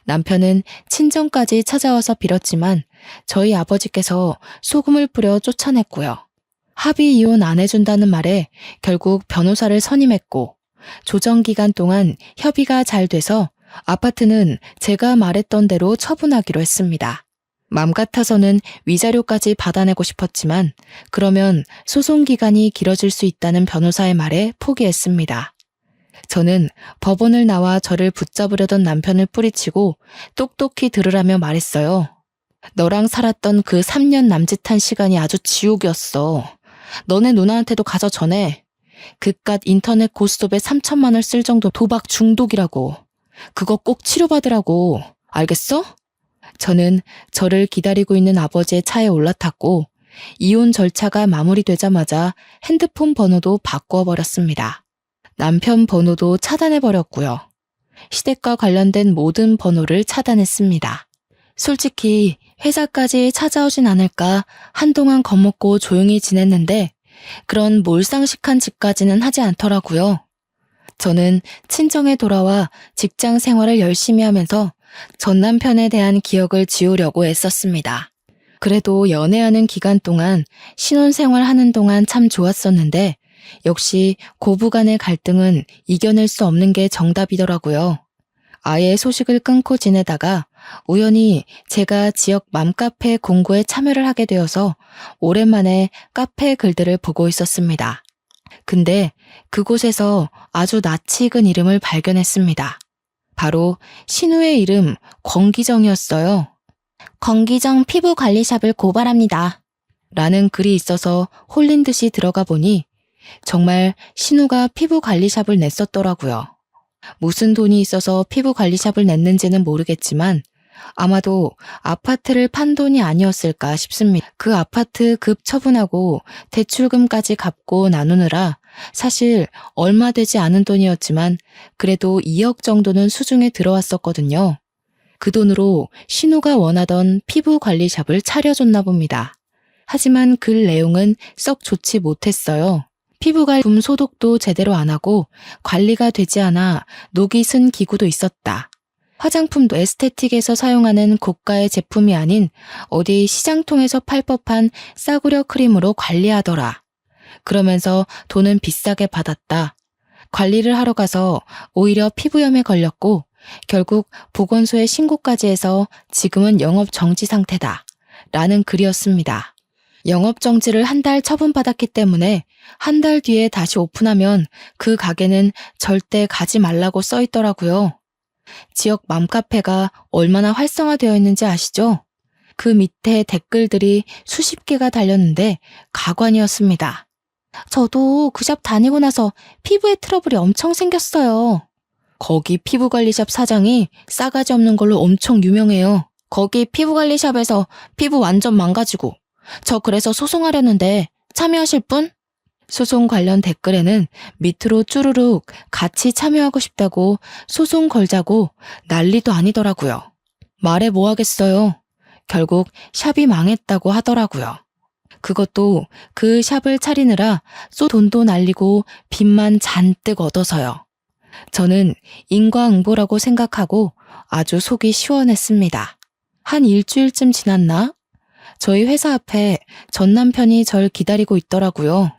A: 남편은 친정까지 찾아와서 빌었지만 저희 아버지께서 소금을 뿌려 쫓아냈고요. 합의 이혼 안 해준다는 말에 결국 변호사를 선임했고 조정 기간 동안 협의가 잘 돼서 아파트는 제가 말했던 대로 처분하기로 했습니다. 맘 같아서는 위자료까지 받아내고 싶었지만 그러면 소송 기간이 길어질 수 있다는 변호사의 말에 포기했습니다. 저는 법원을 나와 저를 붙잡으려던 남편을 뿌리치고 똑똑히 들으라며 말했어요. 너랑 살았던 그 3년 남짓한 시간이 아주 지옥이었어. 너네 누나한테도 가서 전해. 그깟 인터넷 고스톱에 3천만 원을 쓸 정도 도박 중독이라고. 그거 꼭 치료받으라고. 알겠어? 저는 저를 기다리고 있는 아버지의 차에 올라탔고 이혼 절차가 마무리되자마자 핸드폰 번호도 바꾸어 버렸습니다. 남편 번호도 차단해버렸고요. 시댁과 관련된 모든 번호를 차단했습니다. 솔직히 회사까지 찾아오진 않을까 한동안 겁먹고 조용히 지냈는데 그런 몰상식한 짓까지는 하지 않더라고요. 저는 친정에 돌아와 직장 생활을 열심히 하면서 전 남편에 대한 기억을 지우려고 애썼습니다. 그래도 연애하는 기간 동안 신혼생활 하는 동안 참 좋았었는데 역시 고부간의 갈등은 이겨낼 수 없는 게 정답이더라고요. 아예 소식을 끊고 지내다가 우연히 제가 지역 맘카페 공고에 참여를 하게 되어서 오랜만에 카페 글들을 보고 있었습니다. 근데 그곳에서 아주 낯이 익은 이름을 발견했습니다. 바로 신우의 이름 권기정이었어요. 권기정 피부관리샵을 고발합니다. 라는 글이 있어서 홀린 듯이 들어가 보니 정말 신우가 피부관리샵을 냈었더라고요. 무슨 돈이 있어서 피부관리샵을 냈는지는 모르겠지만 아마도 아파트를 판 돈이 아니었을까 싶습니다. 그 아파트 급 처분하고 대출금까지 갚고 나누느라 사실 얼마 되지 않은 돈이었지만 그래도 2억 정도는 수중에 들어왔었거든요. 그 돈으로 신우가 원하던 피부관리샵을 차려줬나 봅니다. 하지만 글 내용은 썩 좋지 못했어요. 피부갈굼 소독도 제대로 안 하고 관리가 되지 않아 녹이 쓴 기구도 있었다. 화장품도 에스테틱에서 사용하는 고가의 제품이 아닌 어디 시장통에서 팔 법한 싸구려 크림으로 관리하더라. 그러면서 돈은 비싸게 받았다. 관리를 하러 가서 오히려 피부염에 걸렸고 결국 보건소에 신고까지 해서 지금은 영업 정지 상태다. 라는 글이었습니다. 영업 정지를 한 달 처분받았기 때문에 한 달 뒤에 다시 오픈하면 그 가게는 절대 가지 말라고 써 있더라고요. 지역 맘카페가 얼마나 활성화되어 있는지 아시죠? 그 밑에 댓글들이 수십 개가 달렸는데 가관이었습니다. 저도 그 샵 다니고 나서 피부에 트러블이 엄청 생겼어요. 거기 피부관리샵 사장이 싸가지 없는 걸로 엄청 유명해요. 거기 피부관리샵에서 피부 완전 망가지고 저 그래서 소송하려는데 참여하실 분? 소송 관련 댓글에는 밑으로 쭈루룩 같이 참여하고 싶다고 소송 걸자고 난리도 아니더라고요. 말해 뭐 하겠어요. 결국 샵이 망했다고 하더라고요. 그것도 그 샵을 차리느라 돈도 날리고 빚만 잔뜩 얻어서요. 저는 인과응보라고 생각하고 아주 속이 시원했습니다. 한 일주일쯤 지났나? 저희 회사 앞에 전 남편이 절 기다리고 있더라고요.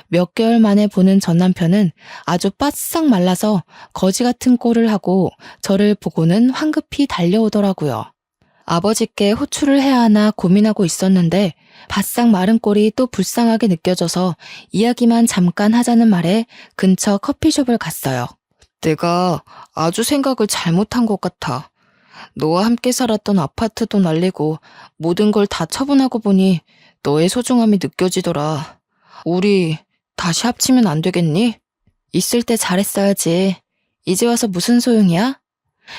A: 몇 개월 만에 보는 전 남편은 아주 바싹 말라서 거지 같은 꼴을 하고 저를 보고는 황급히 달려오더라고요. 아버지께 호출을 해야 하나 고민하고 있었는데 바싹 마른 꼴이 또 불쌍하게 느껴져서 이야기만 잠깐 하자는 말에 근처 커피숍을 갔어요. 내가 아주 생각을 잘못한 것 같아. 너와 함께 살았던 아파트도 날리고 모든 걸 다 처분하고 보니 너의 소중함이 느껴지더라. 우리 다시 합치면 안 되겠니? 있을 때 잘했어야지. 이제 와서 무슨 소용이야?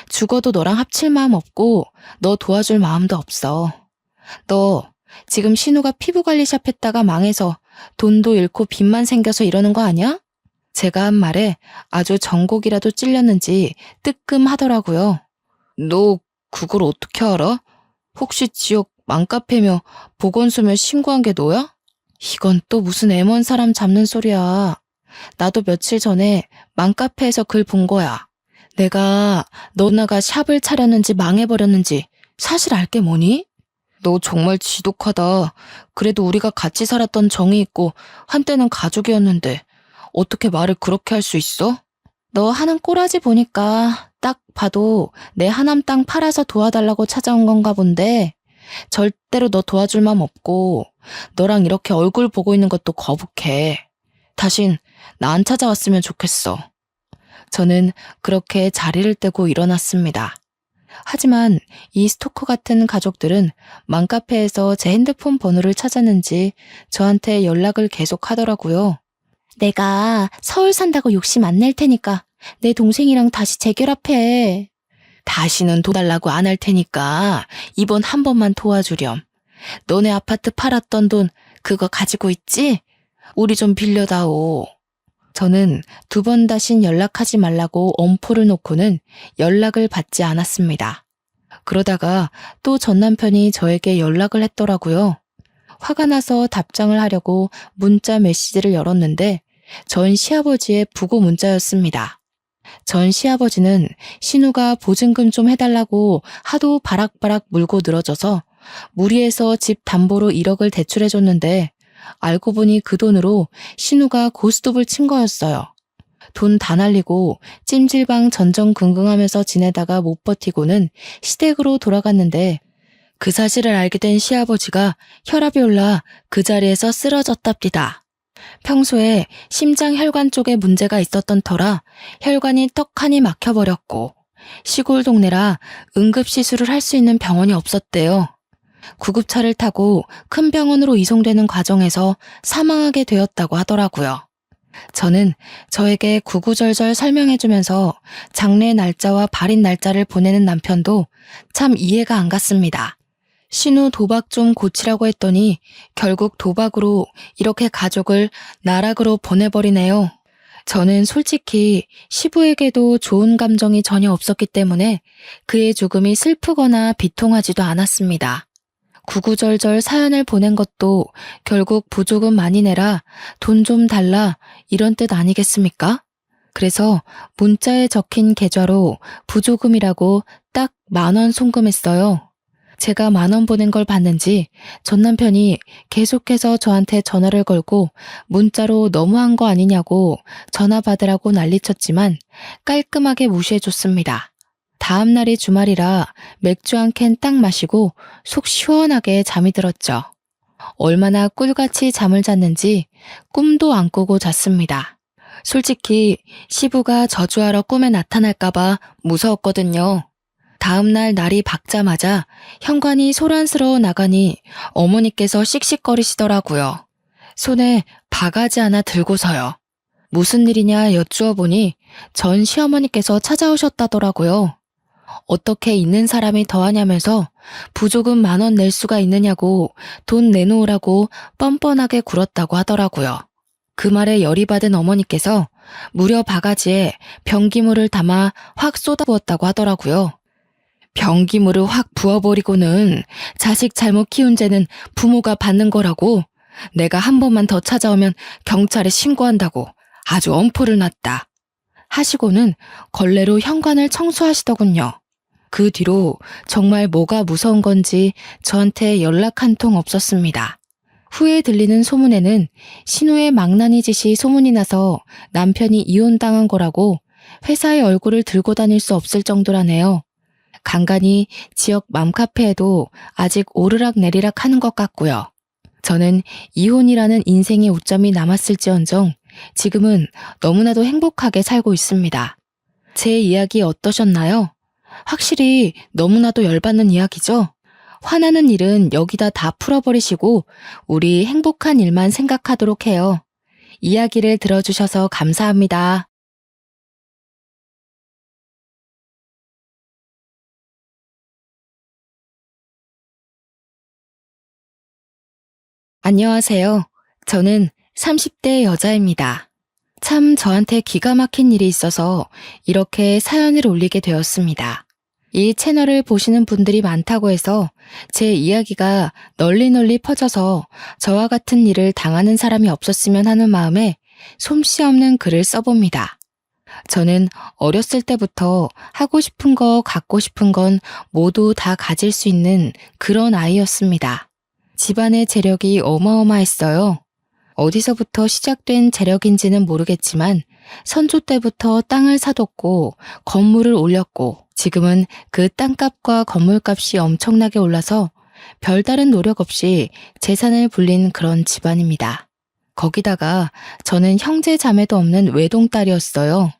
A: 죽어도 너랑 합칠 마음 없고 너 도와줄 마음도 없어. 너 지금 신우가 피부관리샵 했다가 망해서 돈도 잃고 빚만 생겨서 이러는 거 아니야? 제가 한 말에 아주 전곡이라도 찔렸는지 뜨끔하더라고요. 너 그걸 어떻게 알아? 혹시 지역 맘카페며 보건소며 신고한 게 너야? 이건 또 무슨 애먼 사람 잡는 소리야. 나도 며칠 전에 맘카페에서 글 본 거야. 내가 너나가 샵을 차렸는지 망해버렸는지 사실 알게 뭐니? 너 정말 지독하다. 그래도 우리가 같이 살았던 정이 있고 한때는 가족이었는데 어떻게 말을 그렇게 할 수 있어? 너 하는 꼬라지 보니까 딱 봐도 내 하남 땅 팔아서 도와달라고 찾아온 건가 본데 절대로 너 도와줄 맘 없고 너랑 이렇게 얼굴 보고 있는 것도 거북해. 다신 나 안 찾아왔으면 좋겠어. 저는 그렇게 자리를 떼고 일어났습니다. 하지만 이 스토커 같은 가족들은 맘카페에서 제 핸드폰 번호를 찾았는지 저한테 연락을 계속 하더라고요. 내가 서울 산다고 욕심 안 낼 테니까 내 동생이랑 다시 재결합해. 다시는 도달라고 안 할 테니까 이번 한 번만 도와주렴. 너네 아파트 팔았던 돈 그거 가지고 있지? 우리 좀 빌려다오. 저는 2번 다신 연락하지 말라고 엄포를 놓고는 연락을 받지 않았습니다. 그러다가 또 전 남편이 저에게 연락을 했더라고요. 화가 나서 답장을 하려고 문자 메시지를 열었는데 전 시아버지의 부고 문자였습니다. 전 시아버지는 신우가 보증금 좀 해달라고 하도 바락바락 물고 늘어져서 무리해서 집 담보로 1억을 대출해줬는데 알고 보니 그 돈으로 신우가 고스톱을 친 거였어요. 돈 다 날리고 찜질방 전전긍긍하면서 지내다가 못 버티고는 시댁으로 돌아갔는데 그 사실을 알게 된 시아버지가 혈압이 올라 그 자리에서 쓰러졌답니다. 평소에 심장 혈관 쪽에 문제가 있었던 터라 혈관이 떡하니 막혀버렸고 시골 동네라 응급시술을 할 수 있는 병원이 없었대요. 구급차를 타고 큰 병원으로 이송되는 과정에서 사망하게 되었다고 하더라고요. 저는 저에게 구구절절 설명해주면서 장례 날짜와 발인 날짜를 보내는 남편도 참 이해가 안 갔습니다. 신우 도박 좀 고치라고 했더니 결국 도박으로 이렇게 가족을 나락으로 보내버리네요. 저는 솔직히 시부에게도 좋은 감정이 전혀 없었기 때문에 그의 죽음이 슬프거나 비통하지도 않았습니다. 구구절절 사연을 보낸 것도 결국 부조금 많이 내라, 돈 좀 달라 이런 뜻 아니겠습니까? 그래서 문자에 적힌 계좌로 부조금이라고 딱 10,000원 송금했어요. 제가 10,000원 보낸 걸 봤는지 전 남편이 계속해서 저한테 전화를 걸고 문자로 너무한 거 아니냐고 전화 받으라고 난리쳤지만 깔끔하게 무시해줬습니다. 다음 날이 주말이라 맥주 한 캔 딱 마시고 속 시원하게 잠이 들었죠. 얼마나 꿀같이 잠을 잤는지 꿈도 안 꾸고 잤습니다. 솔직히 시부가 저주하러 꿈에 나타날까봐 무서웠거든요. 다음 날 날이 밝자마자 현관이 소란스러워 나가니 어머니께서 씩씩거리시더라고요. 손에 바가지 하나 들고서요. 무슨 일이냐 여쭈어 보니 전 시어머니께서 찾아오셨다더라고요. 어떻게 있는 사람이 더하냐면서 부조금 10,000원 낼 수가 있느냐고 돈 내놓으라고 뻔뻔하게 굴었다고 하더라고요. 그 말에 열이 받은 어머니께서 무려 바가지에 변기물을 담아 확 쏟아부었다고 하더라고요. 변기물을 확 부어버리고는 자식 잘못 키운 죄는 부모가 받는 거라고, 내가 한 번만 더 찾아오면 경찰에 신고한다고 아주 엄포를 놨다 하시고는 걸레로 현관을 청소하시더군요. 그 뒤로 정말 뭐가 무서운 건지 저한테 연락 한 통 없었습니다. 후에 들리는 소문에는 신우의 망나니 짓이 소문이 나서 남편이 이혼당한 거라고 회사의 얼굴을 들고 다닐 수 없을 정도라네요. 간간히 지역 맘카페에도 아직 오르락 내리락 하는 것 같고요. 저는 이혼이라는 인생의 오점이 남았을지언정 지금은 너무나도 행복하게 살고 있습니다. 제 이야기 어떠셨나요? 확실히 너무나도 열받는 이야기죠? 화나는 일은 여기다 다 풀어버리시고 우리 행복한 일만 생각하도록 해요. 이야기를 들어주셔서 감사합니다. 안녕하세요. 저는 30대 여자입니다. 참 저한테 기가 막힌 일이 있어서 이렇게 사연을 올리게 되었습니다. 이 채널을 보시는 분들이 많다고 해서 제 이야기가 널리 퍼져서 저와 같은 일을 당하는 사람이 없었으면 하는 마음에 솜씨 없는 글을 써봅니다. 저는 어렸을 때부터 하고 싶은 거, 갖고 싶은 건 모두 다 가질 수 있는 그런 아이였습니다. 집안의 재력이 어마어마했어요. 어디서부터 시작된 재력인지는 모르겠지만 선조 때부터 땅을 사뒀고 건물을 올렸고 지금은 그 땅값과 건물값이 엄청나게 올라서 별다른 노력 없이 재산을 불린 그런 집안입니다. 거기다가 저는 형제 자매도 없는 외동딸이었어요.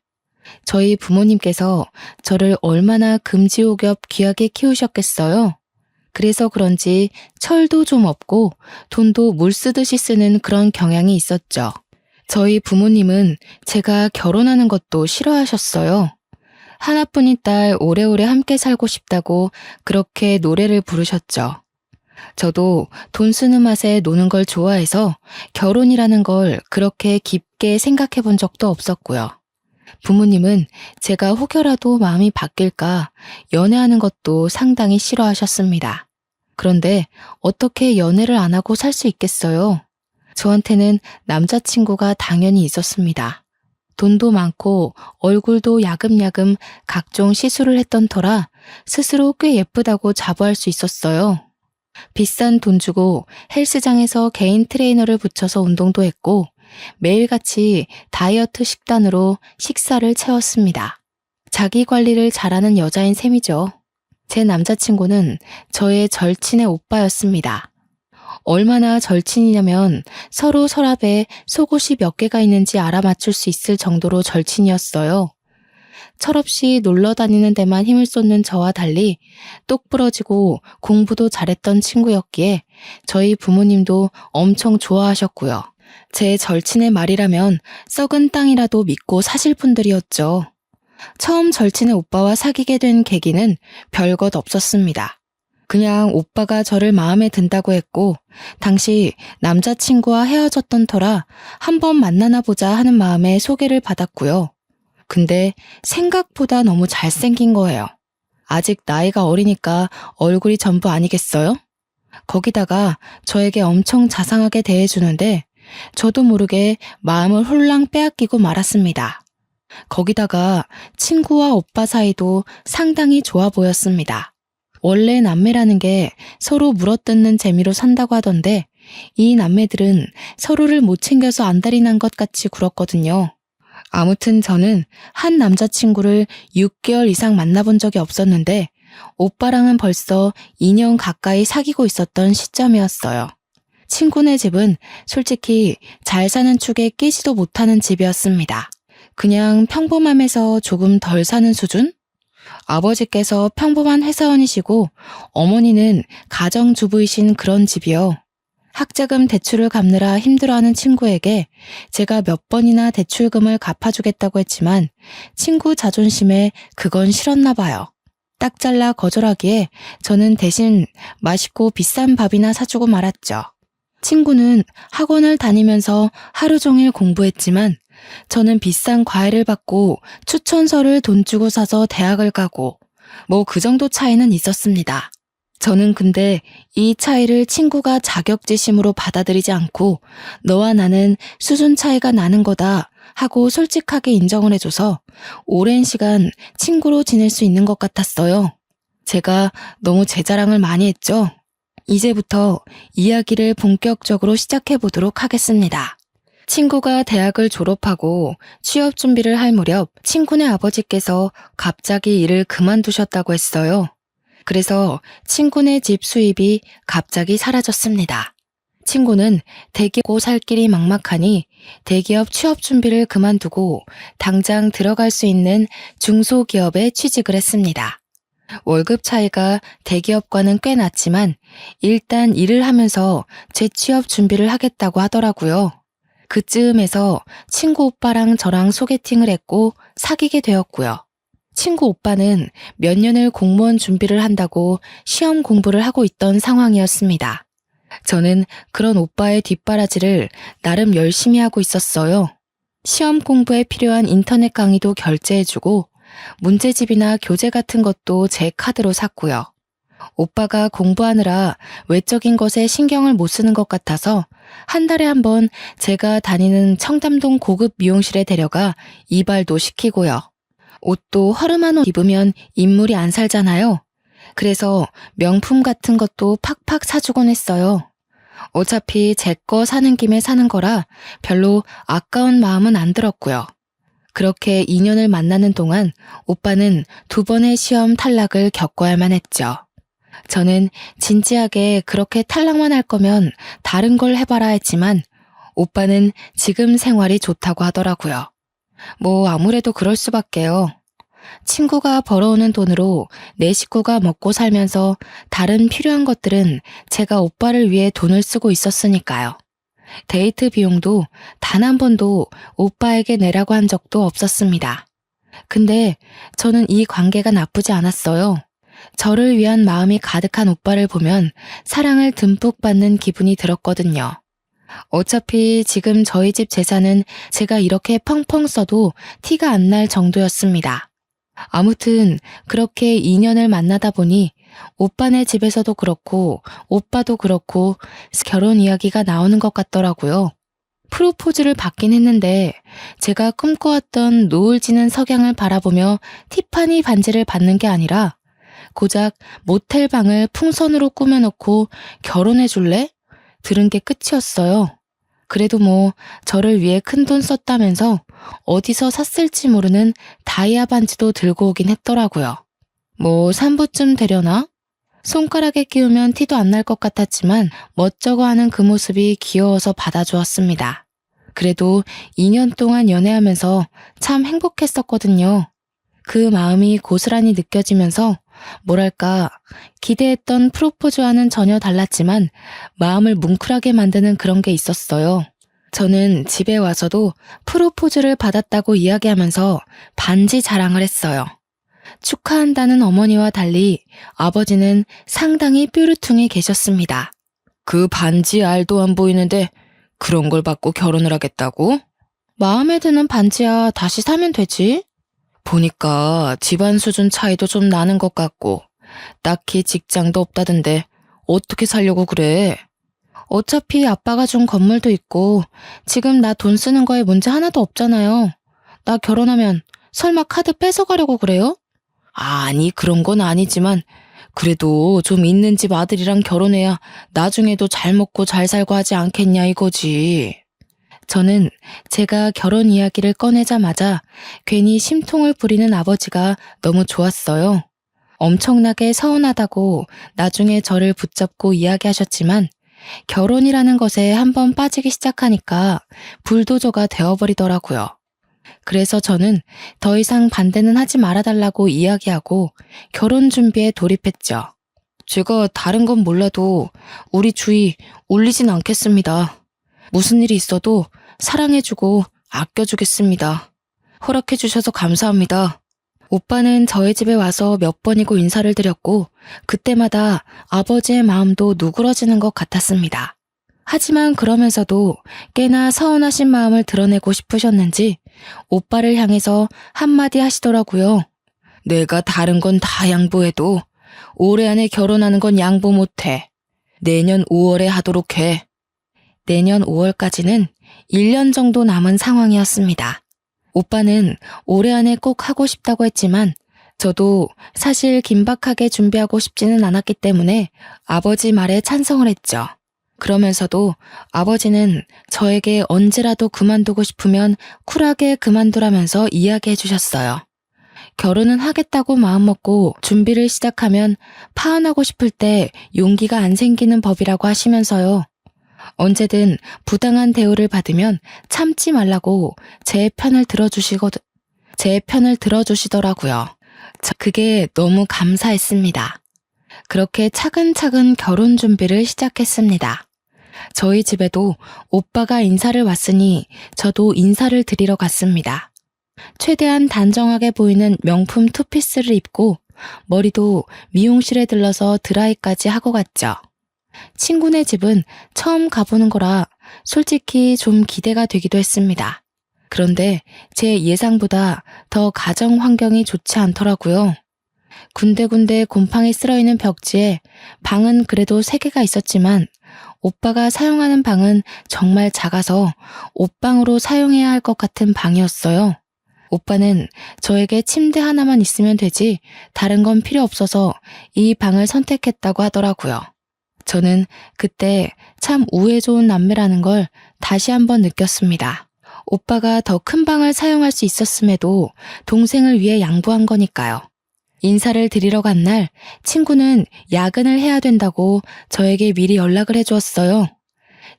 A: 저희 부모님께서 저를 얼마나 금지옥엽 귀하게 키우셨겠어요. 그래서 그런지 철도 좀 없고 돈도 물 쓰듯이 쓰는 그런 경향이 있었죠. 저희 부모님은 제가 결혼하는 것도 싫어하셨어요. 하나뿐인 딸 오래오래 함께 살고 싶다고 그렇게 노래를 부르셨죠. 저도 돈 쓰는 맛에 노는 걸 좋아해서 결혼이라는 걸 그렇게 깊게 생각해 본 적도 없었고요. 부모님은 제가 혹여라도 마음이 바뀔까 연애하는 것도 상당히 싫어하셨습니다. 그런데 어떻게 연애를 안 하고 살 수 있겠어요? 저한테는 남자친구가 당연히 있었습니다. 돈도 많고 얼굴도 야금야금 각종 시술을 했던 터라 스스로 꽤 예쁘다고 자부할 수 있었어요. 비싼 돈 주고 헬스장에서 개인 트레이너를 붙여서 운동도 했고 매일같이 다이어트 식단으로 식사를 채웠습니다. 자기 관리를 잘하는 여자인 셈이죠. 제 남자친구는 저의 절친의 오빠였습니다. 얼마나 절친이냐면 서로 서랍에 속옷이 몇 개가 있는지 알아맞힐 수 있을 정도로 절친이었어요. 철없이 놀러 다니는 데만 힘을 쏟는 저와 달리 똑부러지고 공부도 잘했던 친구였기에 저희 부모님도 엄청 좋아하셨고요. 제 절친의 말이라면 썩은 땅이라도 믿고 사실 분들이었죠. 처음 절친의 오빠와 사귀게 된 계기는 별것 없었습니다. 그냥 오빠가 저를 마음에 든다고 했고 당시 남자친구와 헤어졌던 터라 한번 만나나 보자 하는 마음에 소개를 받았고요. 근데 생각보다 너무 잘생긴 거예요. 아직 나이가 어리니까 얼굴이 전부 아니겠어요? 거기다가 저에게 엄청 자상하게 대해주는데 저도 모르게 마음을 홀랑 빼앗기고 말았습니다. 거기다가 친구와 오빠 사이도 상당히 좋아 보였습니다. 원래 남매라는 게 서로 물어뜯는 재미로 산다고 하던데 이 남매들은 서로를 못 챙겨서 안달이 난 것 같이 굴었거든요. 아무튼 저는 한 남자친구를 6개월 이상 만나본 적이 없었는데 오빠랑은 벌써 2년 가까이 사귀고 있었던 시점이었어요. 친구네 집은 솔직히 잘 사는 축에 끼지도 못하는 집이었습니다. 그냥 평범함에서 조금 덜 사는 수준? 아버지께서 평범한 회사원이시고 어머니는 가정주부이신 그런 집이요. 학자금 대출을 갚느라 힘들어하는 친구에게 제가 몇 번이나 대출금을 갚아주겠다고 했지만 친구 자존심에 그건 싫었나 봐요. 딱 잘라 거절하기에 저는 대신 맛있고 비싼 밥이나 사주고 말았죠. 친구는 학원을 다니면서 하루 종일 공부했지만 저는 비싼 과외를 받고 추천서를 돈 주고 사서 대학을 가고 뭐 그 정도 차이는 있었습니다. 저는 근데 이 차이를 친구가 자격지심으로 받아들이지 않고 너와 나는 수준 차이가 나는 거다 하고 솔직하게 인정을 해줘서 오랜 시간 친구로 지낼 수 있는 것 같았어요. 제가 너무 제 자랑을 많이 했죠? 이제부터 이야기를 본격적으로 시작해 보도록 하겠습니다. 친구가 대학을 졸업하고 취업 준비를 할 무렵 친구네 아버지께서 갑자기 일을 그만두셨다고 했어요. 그래서 친구네 집 수입이 갑자기 사라졌습니다. 친구는 대기업 살 길이 막막하니 대기업 취업 준비를 그만두고 당장 들어갈 수 있는 중소기업에 취직을 했습니다. 월급 차이가 대기업과는 꽤 났지만 일단 일을 하면서 재취업 준비를 하겠다고 하더라고요. 그쯤에서 친구 오빠랑 저랑 소개팅을 했고 사귀게 되었고요. 친구 오빠는 몇 년을 공무원 준비를 한다고 시험 공부를 하고 있던 상황이었습니다. 저는 그런 오빠의 뒷바라지를 나름 열심히 하고 있었어요. 시험 공부에 필요한 인터넷 강의도 결제해주고 문제집이나 교재 같은 것도 제 카드로 샀고요. 오빠가 공부하느라 외적인 것에 신경을 못 쓰는 것 같아서 한 달에 한 번 제가 다니는 청담동 고급 미용실에 데려가 이발도 시키고요. 옷도 허름한 옷 입으면 인물이 안 살잖아요. 그래서 명품 같은 것도 팍팍 사주곤 했어요. 어차피 제 거 사는 김에 사는 거라 별로 아까운 마음은 안 들었고요. 그렇게 2년을 만나는 동안 오빠는 2번의 시험 탈락을 겪어야만 했죠. 저는 진지하게 그렇게 탈락만 할 거면 다른 걸 해봐라 했지만 오빠는 지금 생활이 좋다고 하더라고요. 뭐 아무래도 그럴 수밖에요. 친구가 벌어오는 돈으로 내 식구가 먹고 살면서 다른 필요한 것들은 제가 오빠를 위해 돈을 쓰고 있었으니까요. 데이트 비용도 단 한 번도 오빠에게 내라고 한 적도 없었습니다. 근데 저는 이 관계가 나쁘지 않았어요. 저를 위한 마음이 가득한 오빠를 보면 사랑을 듬뿍 받는 기분이 들었거든요. 어차피 지금 저희 집 재산은 제가 이렇게 펑펑 써도 티가 안 날 정도였습니다. 아무튼 그렇게 2년을 만나다 보니 오빠네 집에서도 그렇고 오빠도 그렇고 결혼 이야기가 나오는 것 같더라고요. 프로포즈를 받긴 했는데 제가 꿈꿔왔던 노을 지는 석양을 바라보며 티파니 반지를 받는 게 아니라 고작 모텔 방을 풍선으로 꾸며놓고 결혼해 줄래? 들은 게 끝이었어요. 그래도 뭐 저를 위해 큰돈 썼다면서 어디서 샀을지 모르는 다이아 반지도 들고 오긴 했더라고요. 뭐 3부쯤 되려나? 손가락에 끼우면 티도 안 날 것 같았지만 멋쩍어 하는 그 모습이 귀여워서 받아주었습니다. 그래도 2년 동안 연애하면서 참 행복했었거든요. 그 마음이 고스란히 느껴지면서 뭐랄까 기대했던 프로포즈와는 전혀 달랐지만 마음을 뭉클하게 만드는 그런 게 있었어요. 저는 집에 와서도 프로포즈를 받았다고 이야기하면서 반지 자랑을 했어요. 축하한다는 어머니와 달리 아버지는 상당히 뾰루퉁해 계셨습니다. 그 반지 알도 안 보이는데 그런 걸 받고 결혼을 하겠다고? 마음에 드는 반지야 다시 사면 되지? 보니까 집안 수준 차이도 좀 나는 것 같고 딱히 직장도 없다던데 어떻게 살려고 그래? 어차피 아빠가 준 건물도 있고 지금 나 돈 쓰는 거에 문제 하나도 없잖아요. 나 결혼하면 설마 카드 뺏어가려고 그래요? 아니 그런 건 아니지만 그래도 좀 있는 집 아들이랑 결혼해야 나중에도 잘 먹고 잘 살고 하지 않겠냐 이거지. 저는 제가 결혼 이야기를 꺼내자마자 괜히 심통을 부리는 아버지가 너무 좋았어요. 엄청나게 서운하다고 나중에 저를 붙잡고 이야기하셨지만 결혼이라는 것에 한번 빠지기 시작하니까 불도저가 되어버리더라고요. 그래서 저는 더 이상 반대는 하지 말아달라고 이야기하고 결혼 준비에 돌입했죠. 제가 다른 건 몰라도 우리 주위 울리진 않겠습니다. 무슨 일이 있어도 사랑해주고 아껴주겠습니다. 허락해주셔서 감사합니다. 오빠는 저희 집에 와서 몇 번이고 인사를 드렸고 그때마다 아버지의 마음도 누그러지는 것 같았습니다. 하지만 그러면서도 꽤나 서운하신 마음을 드러내고 싶으셨는지 오빠를 향해서 한마디 하시더라고요. 내가 다른 건 다 양보해도 올해 안에 결혼하는 건 양보 못해. 내년 5월에 하도록 해. 내년 5월까지는 1년 정도 남은 상황이었습니다. 오빠는 올해 안에 꼭 하고 싶다고 했지만 저도 사실 긴박하게 준비하고 싶지는 않았기 때문에 아버지 말에 찬성을 했죠. 그러면서도 아버지는 저에게 언제라도 그만두고 싶으면 쿨하게 그만두라면서 이야기해 주셨어요. 결혼은 하겠다고 마음먹고 준비를 시작하면 파혼하고 싶을 때 용기가 안 생기는 법이라고 하시면서요. 언제든 부당한 대우를 받으면 참지 말라고 제 편을 들어주시더라고요. 그게 너무 감사했습니다. 그렇게 차근차근 결혼 준비를 시작했습니다. 저희 집에도 오빠가 인사를 왔으니 저도 인사를 드리러 갔습니다. 최대한 단정하게 보이는 명품 투피스를 입고 머리도 미용실에 들러서 드라이까지 하고 갔죠. 친구네 집은 처음 가보는 거라 솔직히 좀 기대가 되기도 했습니다. 그런데 제 예상보다 더 가정 환경이 좋지 않더라고요. 군데군데 곰팡이 쓸어있는 벽지에 방은 그래도 3개가 있었지만 오빠가 사용하는 방은 정말 작아서 옷방으로 사용해야 할 것 같은 방이었어요. 오빠는 저에게 침대 하나만 있으면 되지 다른 건 필요 없어서 이 방을 선택했다고 하더라고요. 저는 그때 참 우애 좋은 남매라는 걸 다시 한번 느꼈습니다. 오빠가 더 큰 방을 사용할 수 있었음에도 동생을 위해 양보한 거니까요. 인사를 드리러 간 날 친구는 야근을 해야 된다고 저에게 미리 연락을 해주었어요.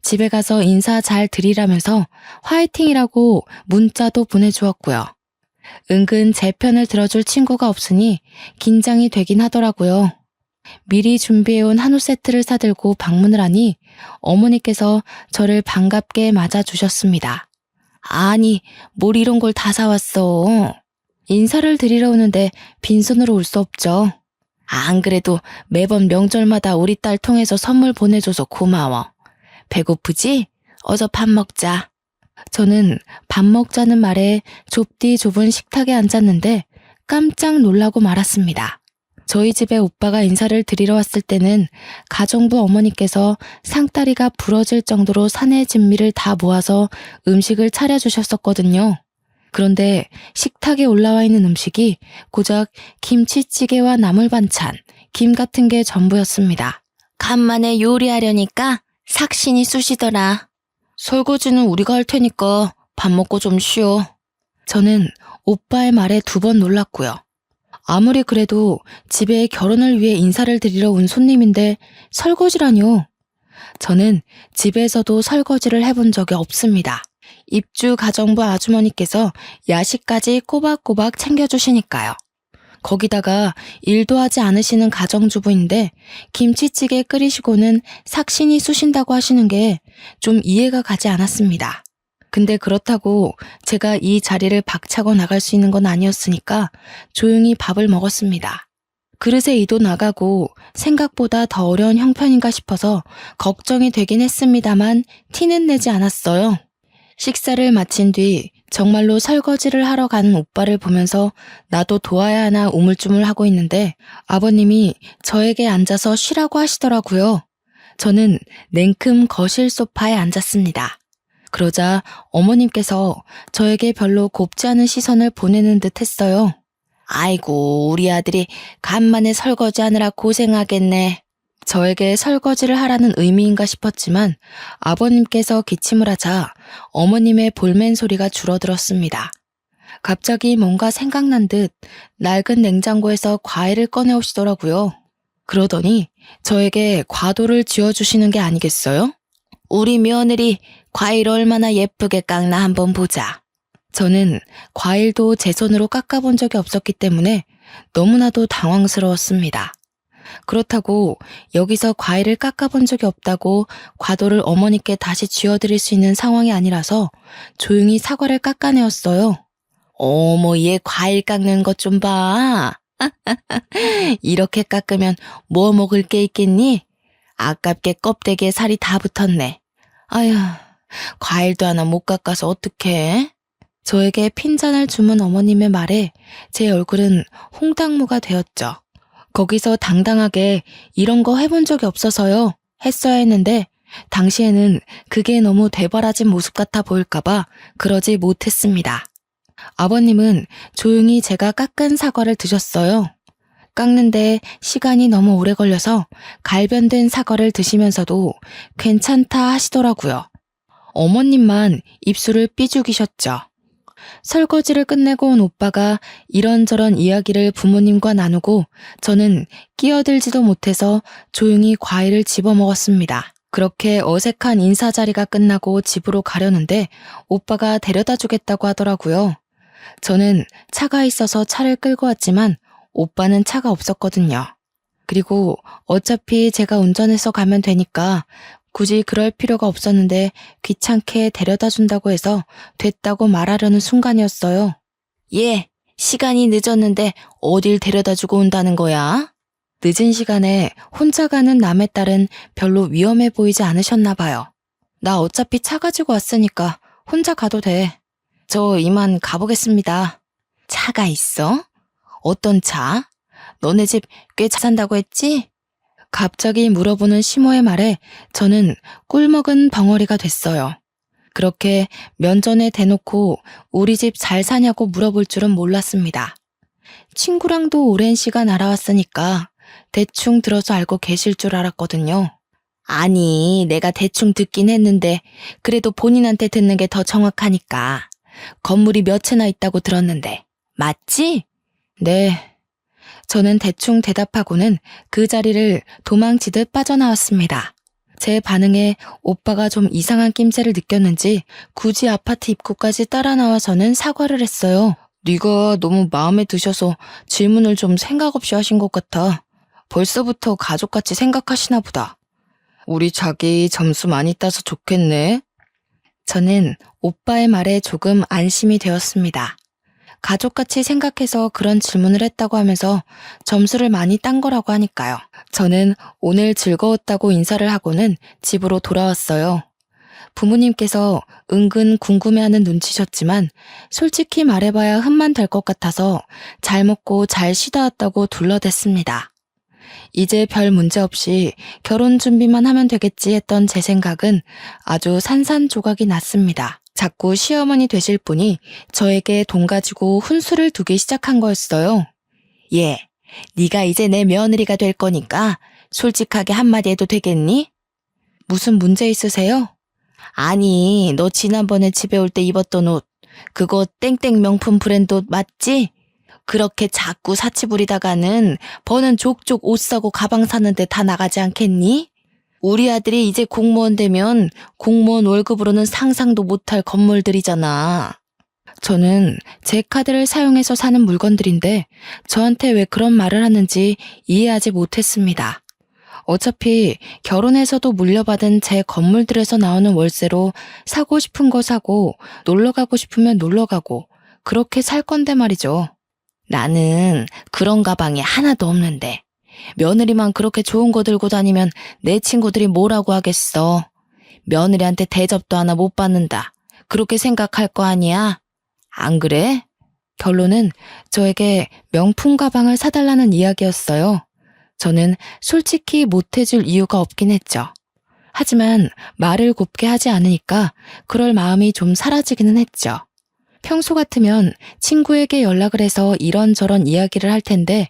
A: 집에 가서 인사 잘 드리라면서 화이팅이라고 문자도 보내주었고요. 은근 제 편을 들어줄 친구가 없으니 긴장이 되긴 하더라고요. 미리 준비해온 한우 세트를 사들고 방문을 하니 어머니께서 저를 반갑게 맞아주셨습니다. 아니, 뭘 이런 걸 다 사왔어. 인사를 드리러 오는데 빈손으로 올 수 없죠. 안 그래도 매번 명절마다 우리 딸 통해서 선물 보내줘서 고마워. 배고프지? 어서 밥 먹자. 저는 밥 먹자는 말에 좁디 좁은 식탁에 앉았는데 깜짝 놀라고 말았습니다. 저희 집에 오빠가 인사를 드리러 왔을 때는 가정부 어머니께서 상다리가 부러질 정도로 사내 진미를 다 모아서 음식을 차려주셨었거든요. 그런데 식탁에 올라와 있는 음식이 고작 김치찌개와 나물 반찬, 김 같은 게 전부였습니다. 간만에 요리하려니까 삭신이 쑤시더라. 설거지는 우리가 할 테니까 밥 먹고 좀 쉬어. 저는 오빠의 말에 2번 놀랐고요. 아무리 그래도 집에 결혼을 위해 인사를 드리러 온 손님인데 설거지라뇨. 저는 집에서도 설거지를 해본 적이 없습니다. 입주 가정부 아주머니께서 야식까지 꼬박꼬박 챙겨주시니까요. 거기다가 일도 하지 않으시는 가정주부인데 김치찌개 끓이시고는 삭신이 쑤신다고 하시는 게 좀 이해가 가지 않았습니다. 근데 그렇다고 제가 이 자리를 박차고 나갈 수 있는 건 아니었으니까 조용히 밥을 먹었습니다. 그릇에 이도 나가고 생각보다 더 어려운 형편인가 싶어서 걱정이 되긴 했습니다만 티는 내지 않았어요. 식사를 마친 뒤 정말로 설거지를 하러 가는 오빠를 보면서 나도 도와야 하나 우물쭈물하고 있는데 아버님이 저에게 앉아서 쉬라고 하시더라고요. 저는 냉큼 거실 소파에 앉았습니다. 그러자 어머님께서 저에게 별로 곱지 않은 시선을 보내는 듯 했어요. 아이고, 우리 아들이 간만에 설거지하느라 고생하겠네. 저에게 설거지를 하라는 의미인가 싶었지만 아버님께서 기침을 하자 어머님의 볼멘 소리가 줄어들었습니다. 갑자기 뭔가 생각난 듯 낡은 냉장고에서 과일을 꺼내오시더라고요. 그러더니 저에게 과도를 지어주시는 게 아니겠어요? 우리 며느리 과일 얼마나 예쁘게 깎나 한번 보자. 저는 과일도 제 손으로 깎아본 적이 없었기 때문에 너무나도 당황스러웠습니다. 그렇다고 여기서 과일을 깎아본 적이 없다고 과도를 어머니께 다시 쥐어드릴 수 있는 상황이 아니라서 조용히 사과를 깎아내었어요. 어머, 얘 과일 깎는 것 좀 봐. 이렇게 깎으면 뭐 먹을 게 있겠니? 아깝게 껍데기에 살이 다 붙었네. 아휴, 과일도 하나 못 깎아서 어떡해? 저에게 핀잔을 주문 어머님의 말에 제 얼굴은 홍당무가 되었죠. 거기서 당당하게 이런 거 해본 적이 없어서요. 했어야 했는데 당시에는 그게 너무 되바라진 모습 같아 보일까봐 그러지 못했습니다. 아버님은 조용히 제가 깎은 사과를 드셨어요. 깎는데 시간이 너무 오래 걸려서 갈변된 사과를 드시면서도 괜찮다 하시더라고요. 어머님만 입술을 삐죽이셨죠. 설거지를 끝내고 온 오빠가 이런저런 이야기를 부모님과 나누고 저는 끼어들지도 못해서 조용히 과일을 집어먹었습니다. 그렇게 어색한 인사 자리가 끝나고 집으로 가려는데 오빠가 데려다 주겠다고 하더라고요. 저는 차가 있어서 차를 끌고 왔지만 오빠는 차가 없었거든요. 그리고 어차피 제가 운전해서 가면 되니까 굳이 그럴 필요가 없었는데 귀찮게 데려다 준다고 해서 됐다고 말하려는 순간이었어요. 얘, 시간이 늦었는데 어딜 데려다 주고 온다는 거야? 늦은 시간에 혼자 가는 남의 딸은 별로 위험해 보이지 않으셨나 봐요. 나 어차피 차 가지고 왔으니까 혼자 가도 돼. 저 이만 가보겠습니다. 차가 있어? 어떤 차? 너네 집 꽤 잘 산다고 했지? 갑자기 물어보는 시모의 말에 저는 꿀먹은 벙어리가 됐어요. 그렇게 면전에 대놓고 우리 집 잘 사냐고 물어볼 줄은 몰랐습니다. 친구랑도 오랜 시간 알아왔으니까 대충 들어서 알고 계실 줄 알았거든요. 아니, 내가 대충 듣긴 했는데 그래도 본인한테 듣는 게 더 정확하니까. 건물이 몇 채나 있다고 들었는데 맞지? 네. 저는 대충 대답하고는 그 자리를 도망치듯 빠져나왔습니다. 제 반응에 오빠가 좀 이상한 낌새를 느꼈는지 굳이 아파트 입구까지 따라 나와서는 사과를 했어요. 네가 너무 마음에 드셔서 질문을 좀 생각 없이 하신 것 같아. 벌써부터 가족같이 생각하시나 보다. 우리 자기 점수 많이 따서 좋겠네. 저는 오빠의 말에 조금 안심이 되었습니다. 가족같이 생각해서 그런 질문을 했다고 하면서 점수를 많이 딴 거라고 하니까요. 저는 오늘 즐거웠다고 인사를 하고는 집으로 돌아왔어요. 부모님께서 은근 궁금해하는 눈치셨지만 솔직히 말해봐야 흠만 될 것 같아서 잘 먹고 잘 쉬다 왔다고 둘러댔습니다. 이제 별 문제 없이 결혼 준비만 하면 되겠지 했던 제 생각은 아주 산산조각이 났습니다. 자꾸 시어머니 되실 분이 저에게 돈 가지고 훈수를 두기 시작한 거였어요. 예, 네가 이제 내 며느리가 될 거니까 솔직하게 한마디 해도 되겠니? 무슨 문제 있으세요? 아니, 너 지난번에 집에 올 때 입었던 옷, 그거 땡땡 명품 브랜드 옷 맞지? 그렇게 자꾸 사치 부리다가는 버는 족족 옷 사고 가방 사는데 다 나가지 않겠니? 우리 아들이 이제 공무원 되면 공무원 월급으로는 상상도 못할 건물들이잖아. 저는 제 카드를 사용해서 사는 물건들인데 저한테 왜 그런 말을 하는지 이해하지 못했습니다. 어차피 결혼해서도 물려받은 제 건물들에서 나오는 월세로 사고 싶은 거 사고 놀러 가고 싶으면 놀러 가고 그렇게 살 건데 말이죠. 나는 그런 가방이 하나도 없는데 며느리만 그렇게 좋은 거 들고 다니면 내 친구들이 뭐라고 하겠어. 며느리한테 대접도 하나 못 받는다. 그렇게 생각할 거 아니야? 안 그래? 결론은 저에게 명품 가방을 사달라는 이야기였어요. 저는 솔직히 못해줄 이유가 없긴 했죠. 하지만 말을 곱게 하지 않으니까 그럴 마음이 좀 사라지기는 했죠. 평소 같으면 친구에게 연락을 해서 이런저런 이야기를 할 텐데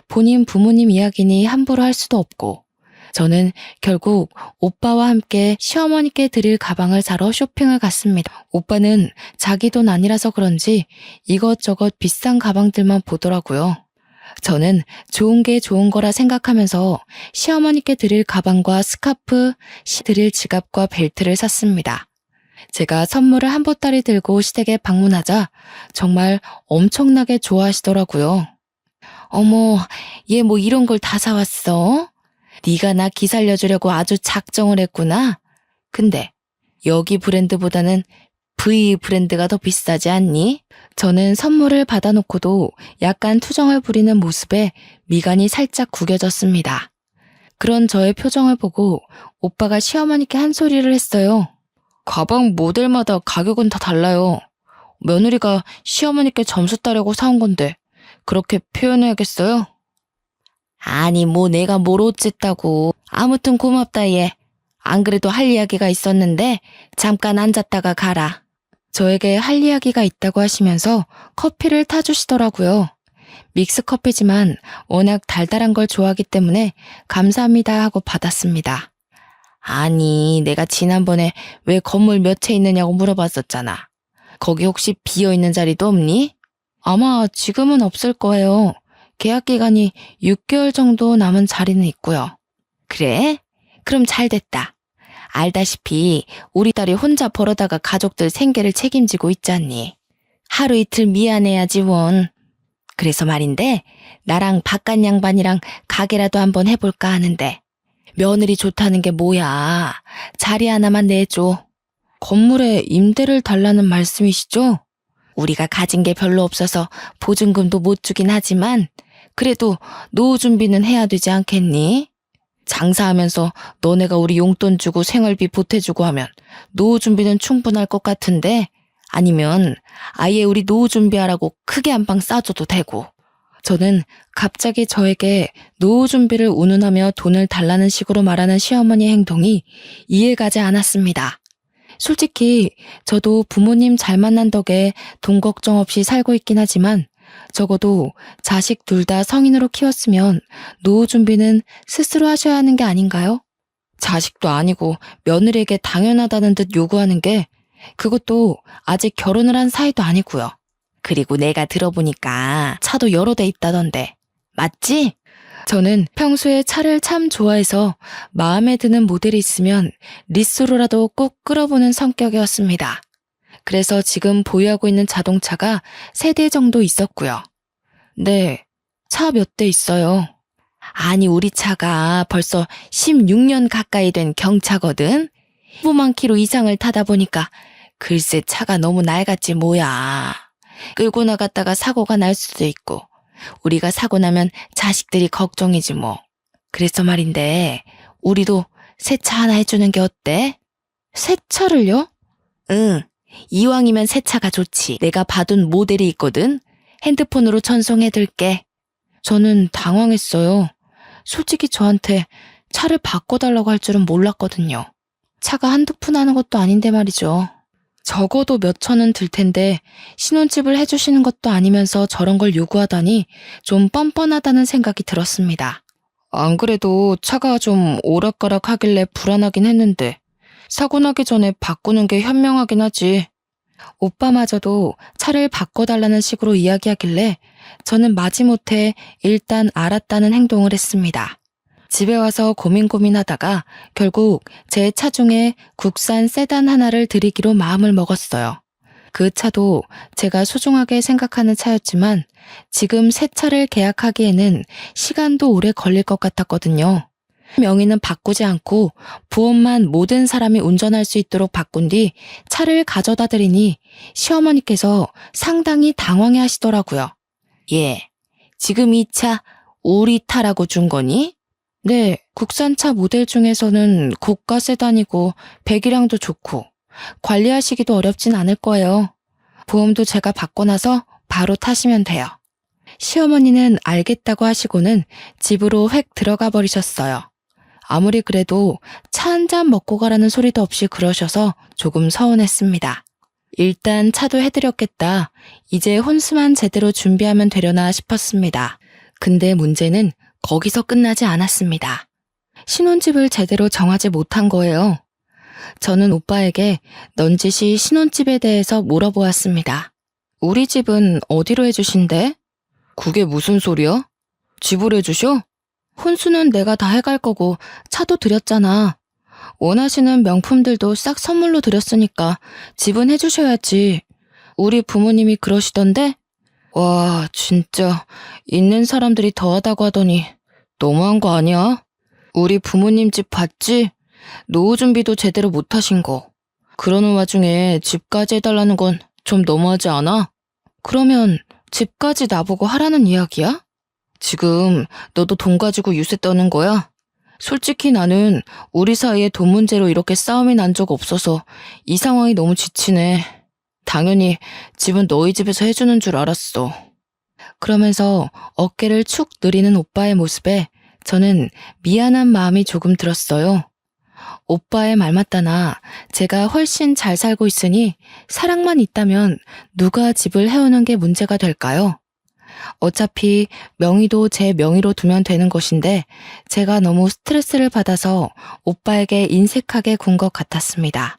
A: 본인 부모님 이야기니 함부로 할 수도 없고 저는 결국 오빠와 함께 시어머니께 드릴 가방을 사러 쇼핑을 갔습니다. 오빠는 자기 돈 아니라서 그런지 이것저것 비싼 가방들만 보더라고요. 저는 좋은 게 좋은 거라 생각하면서 시어머니께 드릴 가방과 스카프, 드릴 지갑과 벨트를 샀습니다. 제가 선물을 한 보따리 들고 시댁에 방문하자 정말 엄청나게 좋아하시더라고요. 어머, 얘 뭐 이런 걸 다 사왔어? 네가 나 기살려주려고 아주 작정을 했구나. 근데 여기 브랜드보다는 V 브랜드가 더 비싸지 않니? 저는 선물을 받아놓고도 약간 투정을 부리는 모습에 미간이 살짝 구겨졌습니다. 그런 저의 표정을 보고 오빠가 시어머니께 한 소리를 했어요. 가방 모델마다 가격은 다 달라요. 며느리가 시어머니께 점수 따려고 사온 건데 그렇게 표현해야겠어요? 아니 뭐 내가 뭘 어쨌다고. 아무튼 고맙다 얘. 안 그래도 할 이야기가 있었는데 잠깐 앉았다가 가라. 저에게 할 이야기가 있다고 하시면서 커피를 타주시더라고요. 믹스커피지만 워낙 달달한 걸 좋아하기 때문에 감사합니다 하고 받았습니다. 아니 내가 지난번에 왜 건물 몇 채 있느냐고 물어봤었잖아. 거기 혹시 비어있는 자리도 없니? 아마 지금은 없을 거예요. 계약 기간이 6개월 정도 남은 자리는 있고요. 그래? 그럼 잘 됐다. 알다시피 우리 딸이 혼자 벌어다가 가족들 생계를 책임지고 있잖니. 하루 이틀 미안해야지 원. 그래서 말인데 나랑 바깥 양반이랑 가게라도 한번 해볼까 하는데 며느리 좋다는 게 뭐야. 자리 하나만 내줘. 건물에 임대를 달라는 말씀이시죠? 우리가 가진 게 별로 없어서 보증금도 못 주긴 하지만 그래도 노후 준비는 해야 되지 않겠니? 장사하면서 너네가 우리 용돈 주고 생활비 보태주고 하면 노후 준비는 충분할 것 같은데 아니면 아예 우리 노후 준비하라고 크게 한 방 싸줘도 되고. 저는 갑자기 저에게 노후 준비를 운운하며 돈을 달라는 식으로 말하는 시어머니 행동이 이해가지 않았습니다. 솔직히 저도 부모님 잘 만난 덕에 돈 걱정 없이 살고 있긴 하지만 적어도 자식 둘 다 성인으로 키웠으면 노후 준비는 스스로 하셔야 하는 게 아닌가요? 자식도 아니고 며느리에게 당연하다는 듯 요구하는 게 그것도 아직 결혼을 한 사이도 아니고요. 그리고 내가 들어보니까 차도 여러 대 있다던데 맞지? 저는 평소에 차를 참 좋아해서 마음에 드는 모델이 있으면 리스로라도 꼭 끌어보는 성격이었습니다. 그래서 지금 보유하고 있는 자동차가 3대 정도 있었고요. 네, 차 몇 대 있어요. 아니 우리 차가 벌써 16년 가까이 된 경차거든. 15만 킬로 이상을 타다 보니까 글쎄 차가 너무 낡았지 뭐야. 끌고 나갔다가 사고가 날 수도 있고 우리가 사고 나면 자식들이 걱정이지 뭐. 그래서 말인데 우리도 새 차 하나 해주는 게 어때? 새 차를요? 응. 이왕이면 새 차가 좋지. 내가 봐둔 모델이 있거든. 핸드폰으로 전송해둘게. 저는 당황했어요. 솔직히 저한테 차를 바꿔달라고 할 줄은 몰랐거든요. 차가 한두 푼 하는 것도 아닌데 말이죠. 적어도 몇 천은 들 텐데 신혼집을 해주시는 것도 아니면서 저런 걸 요구하다니 좀 뻔뻔하다는 생각이 들었습니다. 안 그래도 차가 좀 오락가락 하길래 불안하긴 했는데 사고 나기 전에 바꾸는 게 현명하긴 하지. 오빠마저도 차를 바꿔달라는 식으로 이야기하길래 저는 마지못해 일단 알았다는 행동을 했습니다. 집에 와서 고민하다가 결국 제 차 중에 국산 세단 하나를 드리기로 마음을 먹었어요. 그 차도 제가 소중하게 생각하는 차였지만 지금 새 차를 계약하기에는 시간도 오래 걸릴 것 같았거든요. 명의는 바꾸지 않고 보험만 모든 사람이 운전할 수 있도록 바꾼 뒤 차를 가져다 드리니 시어머니께서 상당히 당황해 하시더라고요. 예, 지금 이 차 우리 타라고 준 거니? 네, 국산차 모델 중에서는 고가 세단이고 배기량도 좋고 관리하시기도 어렵진 않을 거예요. 보험도 제가 받고 나서 바로 타시면 돼요. 시어머니는 알겠다고 하시고는 집으로 획 들어가 버리셨어요. 아무리 그래도 차 한 잔 먹고 가라는 소리도 없이 그러셔서 조금 서운했습니다. 일단 차도 해드렸겠다. 이제 혼수만 제대로 준비하면 되려나 싶었습니다. 근데 문제는 거기서 끝나지 않았습니다. 신혼집을 제대로 정하지 못한 거예요. 저는 오빠에게 넌지시 신혼집에 대해서 물어보았습니다. 우리 집은 어디로 해주신대? 그게 무슨 소리야? 집을 해주셔? 혼수는 내가 다 해갈 거고 차도 드렸잖아. 원하시는 명품들도 싹 선물로 드렸으니까 집은 해주셔야지. 우리 부모님이 그러시던데? 와, 진짜 있는 사람들이 더하다고 하더니 너무한 거 아니야? 우리 부모님 집 봤지? 노후 준비도 제대로 못 하신 거. 그러는 와중에 집까지 해달라는 건 좀 너무하지 않아? 그러면 집까지 나보고 하라는 이야기야? 지금 너도 돈 가지고 유세 떠는 거야? 솔직히 나는 우리 사이에 돈 문제로 이렇게 싸움이 난 적 없어서 이 상황이 너무 지치네. 당연히 집은 너희 집에서 해주는 줄 알았어. 그러면서 어깨를 축 늘리는 오빠의 모습에 저는 미안한 마음이 조금 들었어요. 오빠의 말 맞다나 제가 훨씬 잘 살고 있으니 사랑만 있다면 누가 집을 해오는 게 문제가 될까요? 어차피 명의도 제 명의로 두면 되는 것인데 제가 너무 스트레스를 받아서 오빠에게 인색하게 군 것 같았습니다.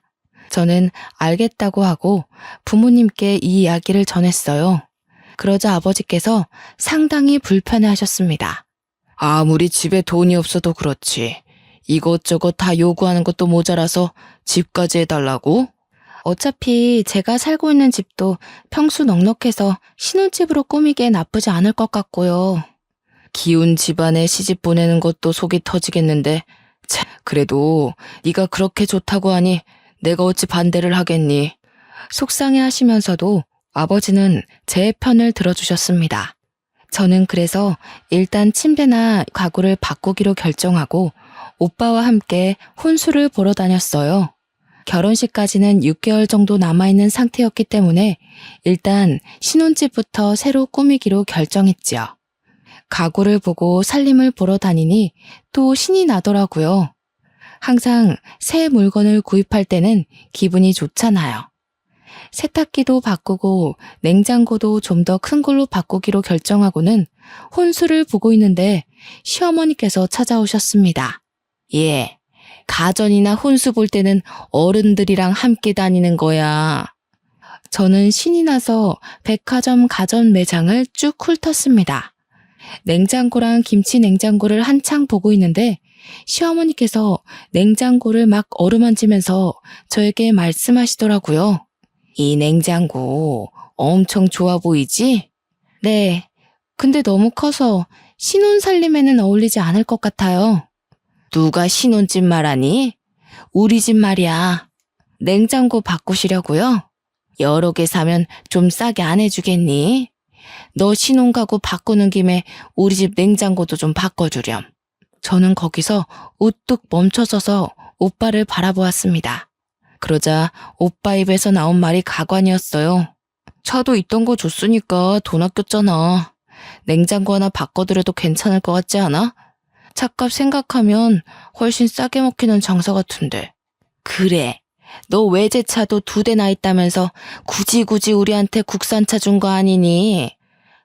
A: 저는 알겠다고 하고 부모님께 이 이야기를 전했어요. 그러자 아버지께서 상당히 불편해하셨습니다. 아무리 집에 돈이 없어도 그렇지. 이것저것 다 요구하는 것도 모자라서 집까지 해달라고? 어차피 제가 살고 있는 집도 평수 넉넉해서 신혼집으로 꾸미기에 나쁘지 않을 것 같고요. 기운 집안에 시집 보내는 것도 속이 터지겠는데 참, 그래도 네가 그렇게 좋다고 하니 내가 어찌 반대를 하겠니? 속상해 하시면서도 아버지는 제 편을 들어주셨습니다. 저는 그래서 일단 침대나 가구를 바꾸기로 결정하고 오빠와 함께 혼수를 보러 다녔어요. 결혼식까지는 6개월 정도 남아있는 상태였기 때문에 일단 신혼집부터 새로 꾸미기로 결정했지요. 가구를 보고 살림을 보러 다니니 또 신이 나더라고요. 항상 새 물건을 구입할 때는 기분이 좋잖아요. 세탁기도 바꾸고 냉장고도 좀 더 큰 걸로 바꾸기로 결정하고는 혼수를 보고 있는데 시어머니께서 찾아오셨습니다. 예, 가전이나 혼수 볼 때는 어른들이랑 함께 다니는 거야. 저는 신이 나서 백화점 가전 매장을 쭉 훑었습니다. 냉장고랑 김치 냉장고를 한창 보고 있는데 시어머니께서 냉장고를 막 어루만지면서 저에게 말씀하시더라고요. 이 냉장고 엄청 좋아 보이지? 네, 근데 너무 커서 신혼 살림에는 어울리지 않을 것 같아요. 누가 신혼집 말하니? 우리 집 말이야. 냉장고 바꾸시려고요? 여러 개 사면 좀 싸게 안 해주겠니? 너 신혼가구 바꾸는 김에 우리 집 냉장고도 좀 바꿔주렴. 저는 거기서 우뚝 멈춰서서 오빠를 바라보았습니다. 그러자 오빠 입에서 나온 말이 가관이었어요. 차도 있던 거 줬으니까 돈 아꼈잖아. 냉장고 하나 바꿔드려도 괜찮을 것 같지 않아? 차값 생각하면 훨씬 싸게 먹히는 장사 같은데. 그래, 너 외제차도 2대나 있다면서 굳이 우리한테 국산차 준 거 아니니?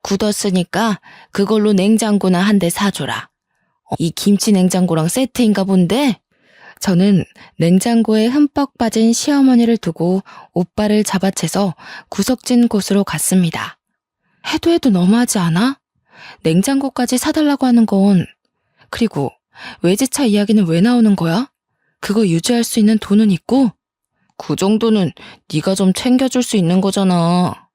A: 굳었으니까 그걸로 냉장고나 한 대 사줘라. 이 김치 냉장고랑 세트인가 본데? 저는 냉장고에 흠뻑 빠진 시어머니를 두고 오빠를 잡아채서 구석진 곳으로 갔습니다. 해도 해도 너무하지 않아? 냉장고까지 사달라고 하는 건. 그리고 외제차 이야기는 왜 나오는 거야? 그거 유지할 수 있는 돈은 있고? 그 정도는 네가 좀 챙겨줄 수 있는 거잖아.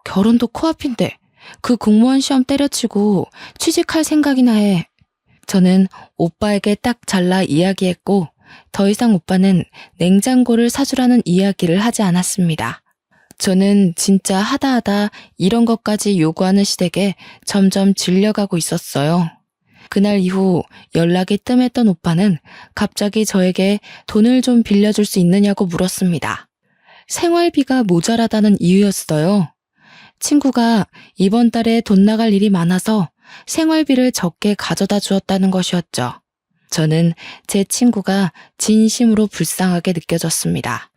A: 결혼도 코앞인데 그 공무원 시험 때려치고 취직할 생각이나 해. 저는 오빠에게 딱 잘라 이야기했고 더 이상 오빠는 냉장고를 사주라는 이야기를 하지 않았습니다. 저는 진짜 하다 이런 것까지 요구하는 시댁에 점점 질려가고 있었어요. 그날 이후 연락이 뜸했던 오빠는 갑자기 저에게 돈을 좀 빌려줄 수 있느냐고 물었습니다. 생활비가 모자라다는 이유였어요. 친구가 이번 달에 돈 나갈 일이 많아서 생활비를 적게 가져다 주었다는 것이었죠. 저는 제 친구가 진심으로 불쌍하게 느껴졌습니다.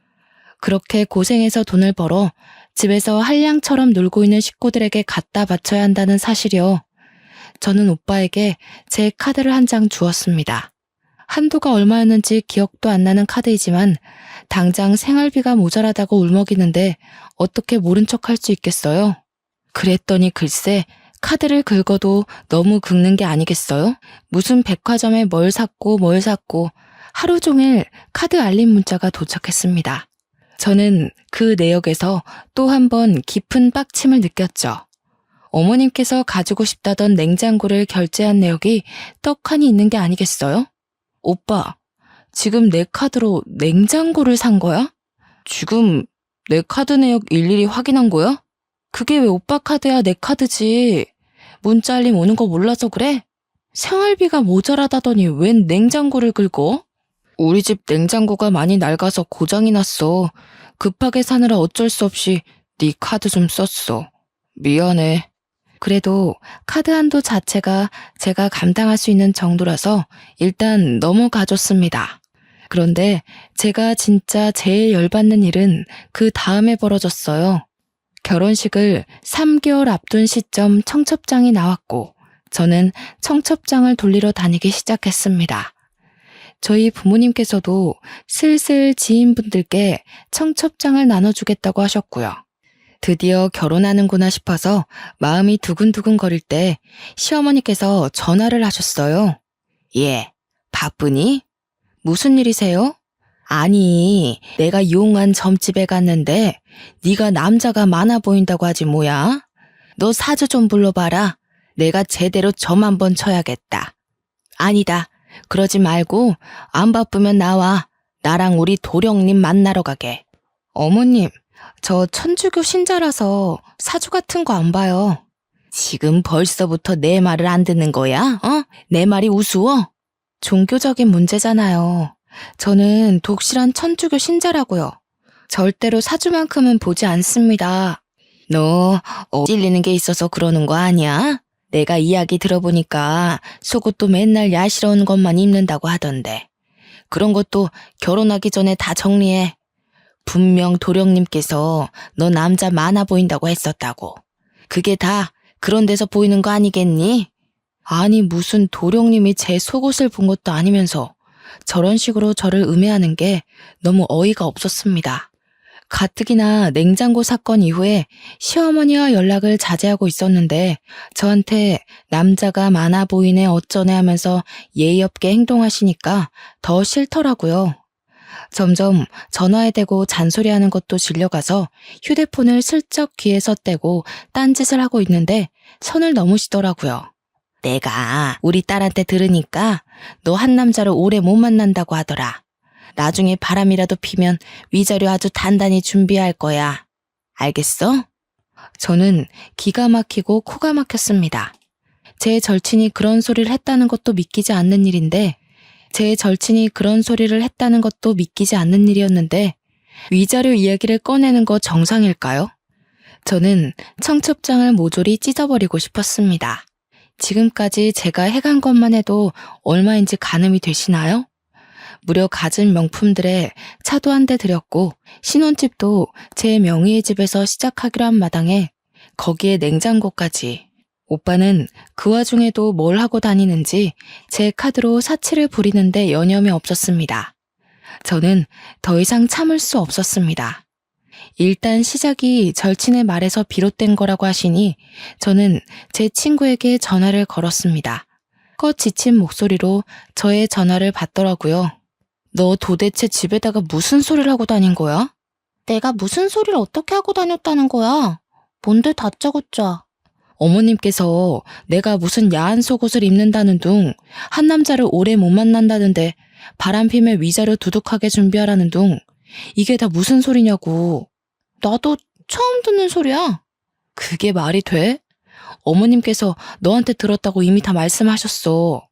A: 그렇게 고생해서 돈을 벌어 집에서 한량처럼 놀고 있는 식구들에게 갖다 바쳐야 한다는 사실이요. 저는 오빠에게 제 카드를 한 장 주었습니다. 한도가 얼마였는지 기억도 안 나는 카드이지만 당장 생활비가 모자라다고 울먹이는데 어떻게 모른 척할 수 있겠어요? 그랬더니 글쎄 카드를 긁어도 너무 긁는 게 아니겠어요? 무슨 백화점에 뭘 샀고 하루 종일 카드 알림 문자가 도착했습니다. 저는 그 내역에서 또 한 번 깊은 빡침을 느꼈죠. 어머님께서 가지고 싶다던 냉장고를 결제한 내역이 떡하니 있는 게 아니겠어요? 오빠, 지금 내 카드로 냉장고를 산 거야? 지금 내 카드 내역 일일이 확인한 거야? 그게 왜 오빠 카드야, 내 카드지. 문자 알림 오는 거 몰라서 그래? 생활비가 모자라다더니 웬 냉장고를 긁어? 우리 집 냉장고가 많이 낡아서 고장이 났어. 급하게 사느라 어쩔 수 없이 네 카드 좀 썼어. 미안해. 그래도 카드 한도 자체가 제가 감당할 수 있는 정도라서 일단 넘어가줬습니다. 그런데 제가 진짜 제일 열받는 일은 그 다음에 벌어졌어요. 결혼식을 3개월 앞둔 시점 청첩장이 나왔고 저는 청첩장을 돌리러 다니기 시작했습니다. 저희 부모님께서도 슬슬 지인분들께 청첩장을 나눠주겠다고 하셨고요. 드디어 결혼하는구나 싶어서 마음이 두근두근 거릴 때 시어머니께서 전화를 하셨어요. 예, 바쁘니? 무슨 일이세요? 아니, 내가 용한 점집에 갔는데 네가 남자가 많아 보인다고 하지 뭐야? 너 사주 좀 불러봐라. 내가 제대로 점 한번 쳐야겠다. 아니다. 그러지 말고 안 바쁘면 나와. 나랑 우리 도령님 만나러 가게. 어머님, 저 천주교 신자라서 사주 같은 거 안 봐요. 지금 벌써부터 내 말을 안 듣는 거야? 내 말이 우스워? 종교적인 문제잖아요. 저는 독실한 천주교 신자라고요. 절대로 사주만큼은 보지 않습니다. 너 찔리는 게 있어서 그러는 거 아니야? 내가 이야기 들어보니까 속옷도 맨날 야시러운 것만 입는다고 하던데. 그런 것도 결혼하기 전에 다 정리해. 분명 도령님께서 너 남자 많아 보인다고 했었다고. 그게 다 그런 데서 보이는 거 아니겠니? 아니 무슨 도령님이 제 속옷을 본 것도 아니면서 저런 식으로 저를 음해하는 게 너무 어이가 없었습니다. 가뜩이나 냉장고 사건 이후에 시어머니와 연락을 자제하고 있었는데 저한테 남자가 많아 보이네 어쩌네 하면서 예의 없게 행동하시니까 더 싫더라고요. 점점 전화에 대고 잔소리하는 것도 질려가서 휴대폰을 슬쩍 귀에서 떼고 딴짓을 하고 있는데 선을 넘으시더라고요. 내가 우리 딸한테 들으니까 너 한 남자를 오래 못 만난다고 하더라. 나중에 바람이라도 피면 위자료 아주 단단히 준비할 거야. 알겠어? 저는 기가 막히고 코가 막혔습니다. 제 절친이 그런 소리를 했다는 것도 믿기지 않는 일인데 위자료 이야기를 꺼내는 거 정상일까요? 저는 청첩장을 모조리 찢어버리고 싶었습니다. 지금까지 제가 해간 것만 해도 얼마인지 가늠이 되시나요? 무려 갖은 명품들에 차도 한 대 들였고 신혼집도 제 명의의 집에서 시작하기로 한 마당에 거기에 냉장고까지. 오빠는 그 와중에도 뭘 하고 다니는지 제 카드로 사치를 부리는데 여념이 없었습니다. 저는 더 이상 참을 수 없었습니다. 일단 시작이 절친의 말에서 비롯된 거라고 하시니 저는 제 친구에게 전화를 걸었습니다. 껏 지친 목소리로 저의 전화를 받더라고요. 너 도대체 집에다가 무슨 소리를 하고 다닌 거야? 내가 무슨 소리를 어떻게 하고 다녔다는 거야? 뭔데 다짜고짜. 어머님께서 내가 무슨 야한 속옷을 입는다는 둥, 한 남자를 오래 못 만난다는데 바람피며 위자료 두둑하게 준비하라는 둥, 이게 다 무슨 소리냐고. 나도 처음 듣는 소리야. 그게 말이 돼? 어머님께서 너한테 들었다고 이미 다 말씀하셨어.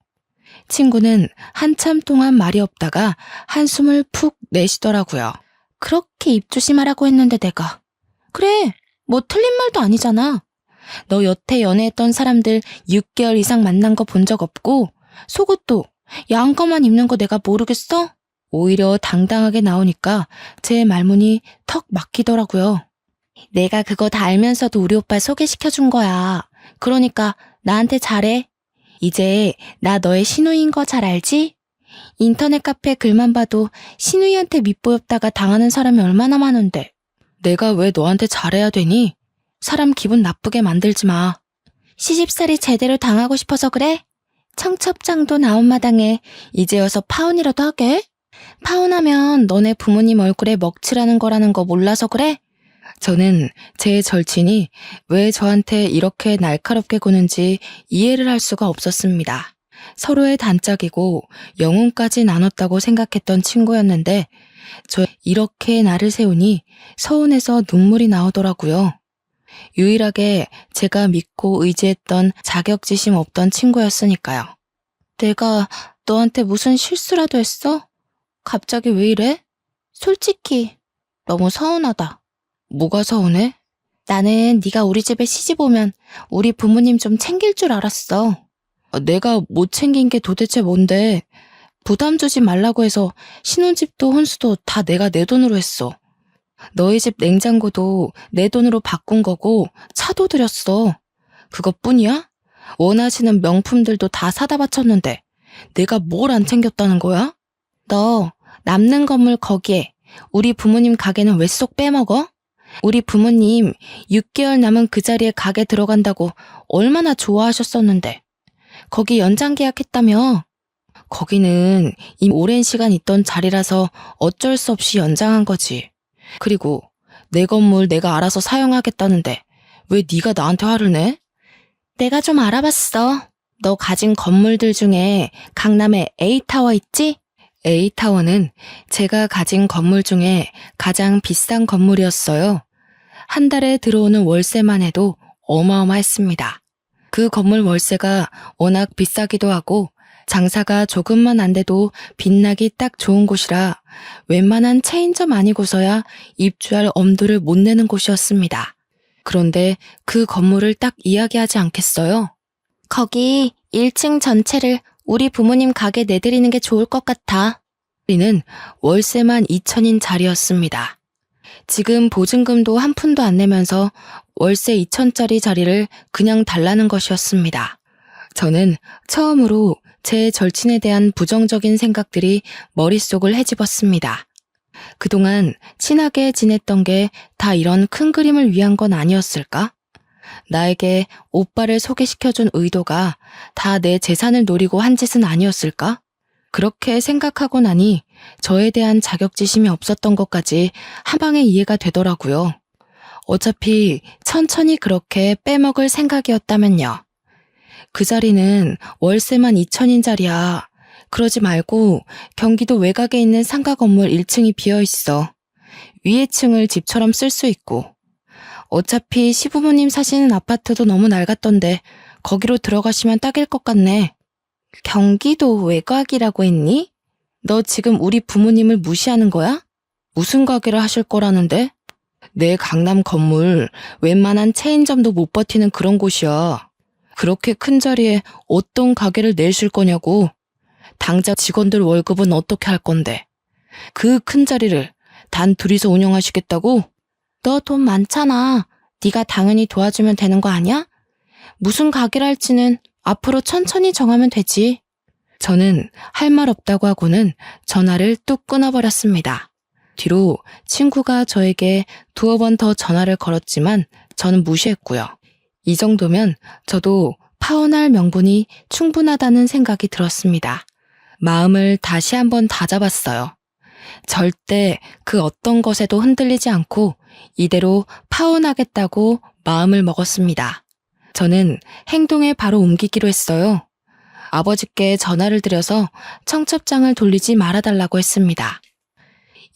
A: 친구는 한참 동안 말이 없다가 한숨을 푹 내쉬더라고요. 그렇게 입 조심하라고 했는데 내가. 그래, 뭐 틀린 말도 아니잖아. 너 여태 연애했던 사람들 6개월 이상 만난 거 본 적 없고 속옷도 야한 거만 입는 거 내가 모르겠어? 오히려 당당하게 나오니까 제 말문이 턱 막히더라고요. 내가 그거 다 알면서도 우리 오빠 소개시켜준 거야. 그러니까 나한테 잘해. 이제 나 너의 신우이인 거 잘 알지? 인터넷 카페 글만 봐도 신우이한테 밑보였다가 당하는 사람이 얼마나 많은데. 내가 왜 너한테 잘해야 되니? 사람 기분 나쁘게 만들지 마. 시집살이 제대로 당하고 싶어서 그래? 청첩장도 나온 마당에 이제여서 파혼이라도 하게? 파혼하면 너네 부모님 얼굴에 먹칠하는 거라는 거 몰라서 그래? 저는 제 절친이 왜 저한테 이렇게 날카롭게 구는지 이해를 할 수가 없었습니다. 서로의 단짝이고 영혼까지 나눴다고 생각했던 친구였는데 저 이렇게 나를 세우니 서운해서 눈물이 나오더라고요. 유일하게 제가 믿고 의지했던 자격지심 없던 친구였으니까요. 내가 너한테 무슨 실수라도 했어? 갑자기 왜 이래? 솔직히 너무 서운하다. 뭐가 서운해? 나는 네가 우리 집에 시집 오면 우리 부모님 좀 챙길 줄 알았어. 내가 못 챙긴 게 도대체 뭔데? 부담 주지 말라고 해서 신혼집도 혼수도 다 내가 내 돈으로 했어. 너희 집 냉장고도 내 돈으로 바꾼 거고 차도 들였어. 그것뿐이야? 원하시는 명품들도 다 사다 바쳤는데 내가 뭘 안 챙겼다는 거야? 너 남는 건물 거기에 우리 부모님 가게는 왜 쏙 빼먹어? 우리 부모님 6개월 남은 그 자리에 가게 들어간다고 얼마나 좋아하셨었는데. 거기 연장 계약했다며? 거기는 이미 오랜 시간 있던 자리라서 어쩔 수 없이 연장한 거지. 그리고 내 건물 내가 알아서 사용하겠다는데 왜 네가 나한테 화를 내? 내가 좀 알아봤어. 너 가진 건물들 중에 강남에 A타워 있지? A타워는 제가 가진 건물 중에 가장 비싼 건물이었어요. 한 달에 들어오는 월세만 해도 어마어마했습니다. 그 건물 월세가 워낙 비싸기도 하고 장사가 조금만 안 돼도 빛나기 딱 좋은 곳이라 웬만한 체인점 아니고서야 입주할 엄두를 못 내는 곳이었습니다. 그런데 그 건물을 딱 이야기하지 않겠어요? 거기 1층 전체를 우리 부모님 가게 내드리는 게 좋을 것 같아. 우리는 월세만 2천인 자리였습니다. 지금 보증금도 한 푼도 안 내면서 월세 2천짜리 자리를 그냥 달라는 것이었습니다. 저는 처음으로 제 절친에 대한 부정적인 생각들이 머릿속을 헤집었습니다. 그동안 친하게 지냈던 게 다 이런 큰 그림을 위한 건 아니었을까? 나에게 오빠를 소개시켜준 의도가 다 내 재산을 노리고 한 짓은 아니었을까? 그렇게 생각하고 나니 저에 대한 자격지심이 없었던 것까지 한 방에 이해가 되더라고요. 어차피 천천히 그렇게 빼먹을 생각이었다면요. 그 자리는 월세만 2천인 자리야. 그러지 말고 경기도 외곽에 있는 상가 건물 1층이 비어있어. 위에 층을 집처럼 쓸 수 있고. 어차피 시부모님 사시는 아파트도 너무 낡았던데 거기로 들어가시면 딱일 것 같네. 경기도 외곽이라고 했니? 너 지금 우리 부모님을 무시하는 거야? 무슨 가게를 하실 거라는데? 내 강남 건물 웬만한 체인점도 못 버티는 그런 곳이야. 그렇게 큰 자리에 어떤 가게를 내실 거냐고. 당장 직원들 월급은 어떻게 할 건데. 그 큰 자리를 단 둘이서 운영하시겠다고? 너 돈 많잖아. 네가 당연히 도와주면 되는 거 아니야? 무슨 가게를 할지는 앞으로 천천히 정하면 되지. 저는 할 말 없다고 하고는 전화를 뚝 끊어버렸습니다. 뒤로 친구가 저에게 두어 번 더 전화를 걸었지만 저는 무시했고요. 이 정도면 저도 파혼할 명분이 충분하다는 생각이 들었습니다. 마음을 다시 한번 다잡았어요. 절대 그 어떤 것에도 흔들리지 않고 이대로 파혼하겠다고 마음을 먹었습니다. 저는 행동에 바로 옮기기로 했어요. 아버지께 전화를 드려서 청첩장을 돌리지 말아달라고 했습니다.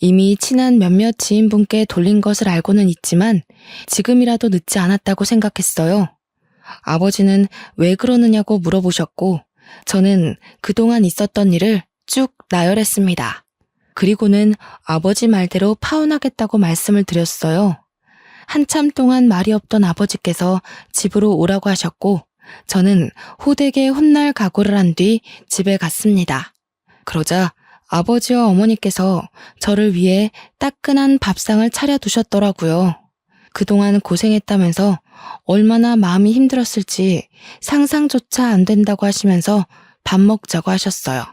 A: 이미 친한 몇몇 지인분께 돌린 것을 알고는 있지만 지금이라도 늦지 않았다고 생각했어요. 아버지는 왜 그러느냐고 물어보셨고 저는 그동안 있었던 일을 쭉 나열했습니다. 그리고는 아버지 말대로 파혼하겠다고 말씀을 드렸어요. 한참 동안 말이 없던 아버지께서 집으로 오라고 하셨고 저는 호되게 혼날 각오를 한 뒤 집에 갔습니다. 그러자 아버지와 어머니께서 저를 위해 따끈한 밥상을 차려두셨더라고요. 그동안 고생했다면서 얼마나 마음이 힘들었을지 상상조차 안 된다고 하시면서 밥 먹자고 하셨어요.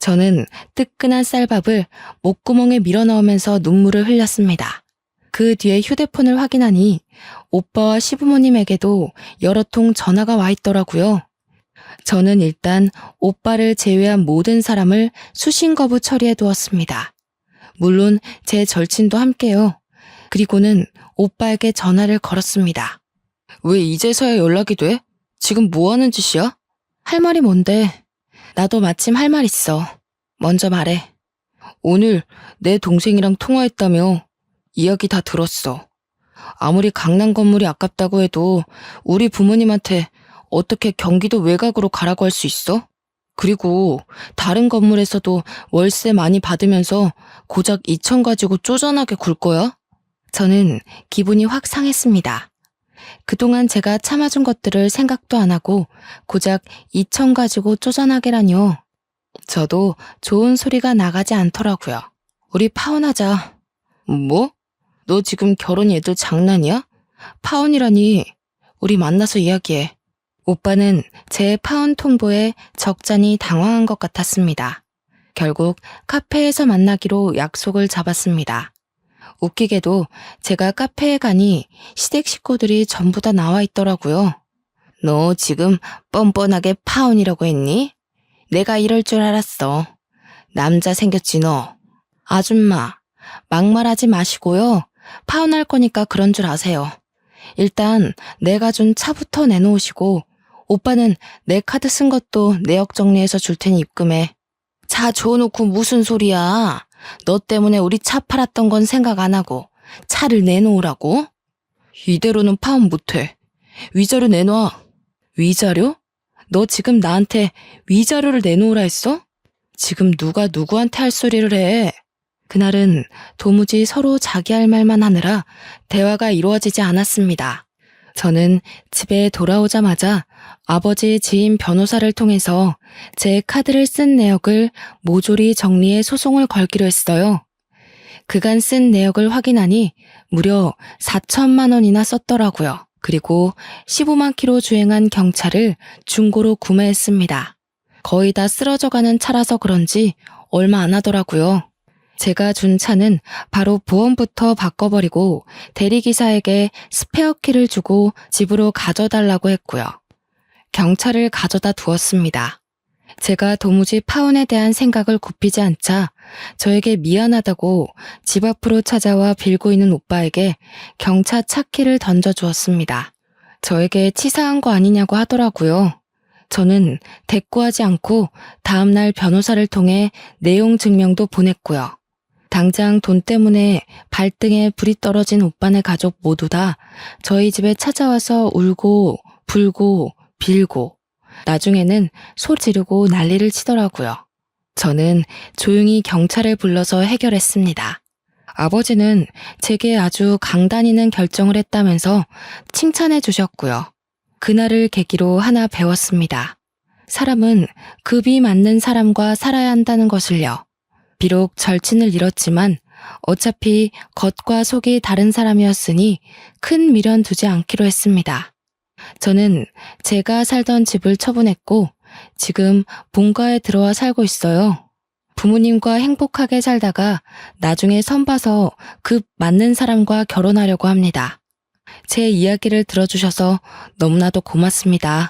A: 저는 뜨끈한 쌀밥을 목구멍에 밀어넣으면서 눈물을 흘렸습니다. 그 뒤에 휴대폰을 확인하니 오빠와 시부모님에게도 여러 통 전화가 와 있더라고요. 저는 일단 오빠를 제외한 모든 사람을 수신 거부 처리해 두었습니다. 물론 제 절친도 함께요. 그리고는 오빠에게 전화를 걸었습니다. 왜 이제서야 연락이 돼? 지금 뭐 하는 짓이야? 할 말이 뭔데? 나도 마침 할 말 있어. 먼저 말해. 오늘 내 동생이랑 통화했다며. 이야기 다 들었어. 아무리 강남 건물이 아깝다고 해도 우리 부모님한테 어떻게 경기도 외곽으로 가라고 할 수 있어? 그리고 다른 건물에서도 월세 많이 받으면서 고작 2천 가지고 쪼잔하게 굴 거야? 저는 기분이 확 상했습니다. 그동안 제가 참아준 것들을 생각도 안 하고 고작 2천 가지고 쪼잔하게라뇨. 저도 좋은 소리가 나가지 않더라고요. 우리 파혼하자. 뭐? 너 지금 결혼이 애들 장난이야? 파혼이라니. 우리 만나서 이야기해. 오빠는 제 파혼 통보에 적잖이 당황한 것 같았습니다. 결국 카페에서 만나기로 약속을 잡았습니다. 웃기게도 제가 카페에 가니 시댁 식구들이 전부 다 나와 있더라고요. 너 지금 뻔뻔하게 파혼이라고 했니? 내가 이럴 줄 알았어. 남자 생겼지 너. 아줌마, 막말하지 마시고요. 파혼할 거니까 그런 줄 아세요. 일단 내가 준 차부터 내놓으시고 오빠는 내 카드 쓴 것도 내역 정리해서 줄 테니 입금해. 차 줘놓고 무슨 소리야. 너 때문에 우리 차 팔았던 건 생각 안 하고 차를 내놓으라고? 이대로는 파혼 못해. 위자료 내놔. 위자료? 너 지금 나한테 위자료를 내놓으라 했어? 지금 누가 누구한테 할 소리를 해. 그날은 도무지 서로 자기 할 말만 하느라 대화가 이루어지지 않았습니다. 저는 집에 돌아오자마자 아버지 지인 변호사를 통해서 제 카드를 쓴 내역을 모조리 정리해 소송을 걸기로 했어요. 그간 쓴 내역을 확인하니 무려 4천만 원이나 썼더라고요. 그리고 15만 킬로 주행한 경차를 중고로 구매했습니다. 거의 다 쓰러져가는 차라서 그런지 얼마 안 하더라고요. 제가 준 차는 바로 보험부터 바꿔버리고 대리기사에게 스페어키를 주고 집으로 가져달라고 했고요. 경차를 가져다 두었습니다. 제가 도무지 파혼에 대한 생각을 굽히지 않자 저에게 미안하다고 집 앞으로 찾아와 빌고 있는 오빠에게 경차 차키를 던져주었습니다. 저에게 치사한 거 아니냐고 하더라고요. 저는 대꾸하지 않고 다음날 변호사를 통해 내용 증명도 보냈고요. 당장 돈 때문에 발등에 불이 떨어진 오빠네 가족 모두 다 저희 집에 찾아와서 울고 불고 빌고 나중에는 소리 지르고 난리를 치더라고요. 저는 조용히 경찰을 불러서 해결했습니다. 아버지는 제게 아주 강단있는 결정을 했다면서 칭찬해 주셨고요. 그날을 계기로 하나 배웠습니다. 사람은 급이 맞는 사람과 살아야 한다는 것을요. 비록 절친을 잃었지만 어차피 겉과 속이 다른 사람이었으니 큰 미련 두지 않기로 했습니다. 저는 제가 살던 집을 처분했고 지금 본가에 들어와 살고 있어요. 부모님과 행복하게 살다가 나중에 선봐서 그 맞는 사람과 결혼하려고 합니다. 제 이야기를 들어주셔서 너무나도 고맙습니다.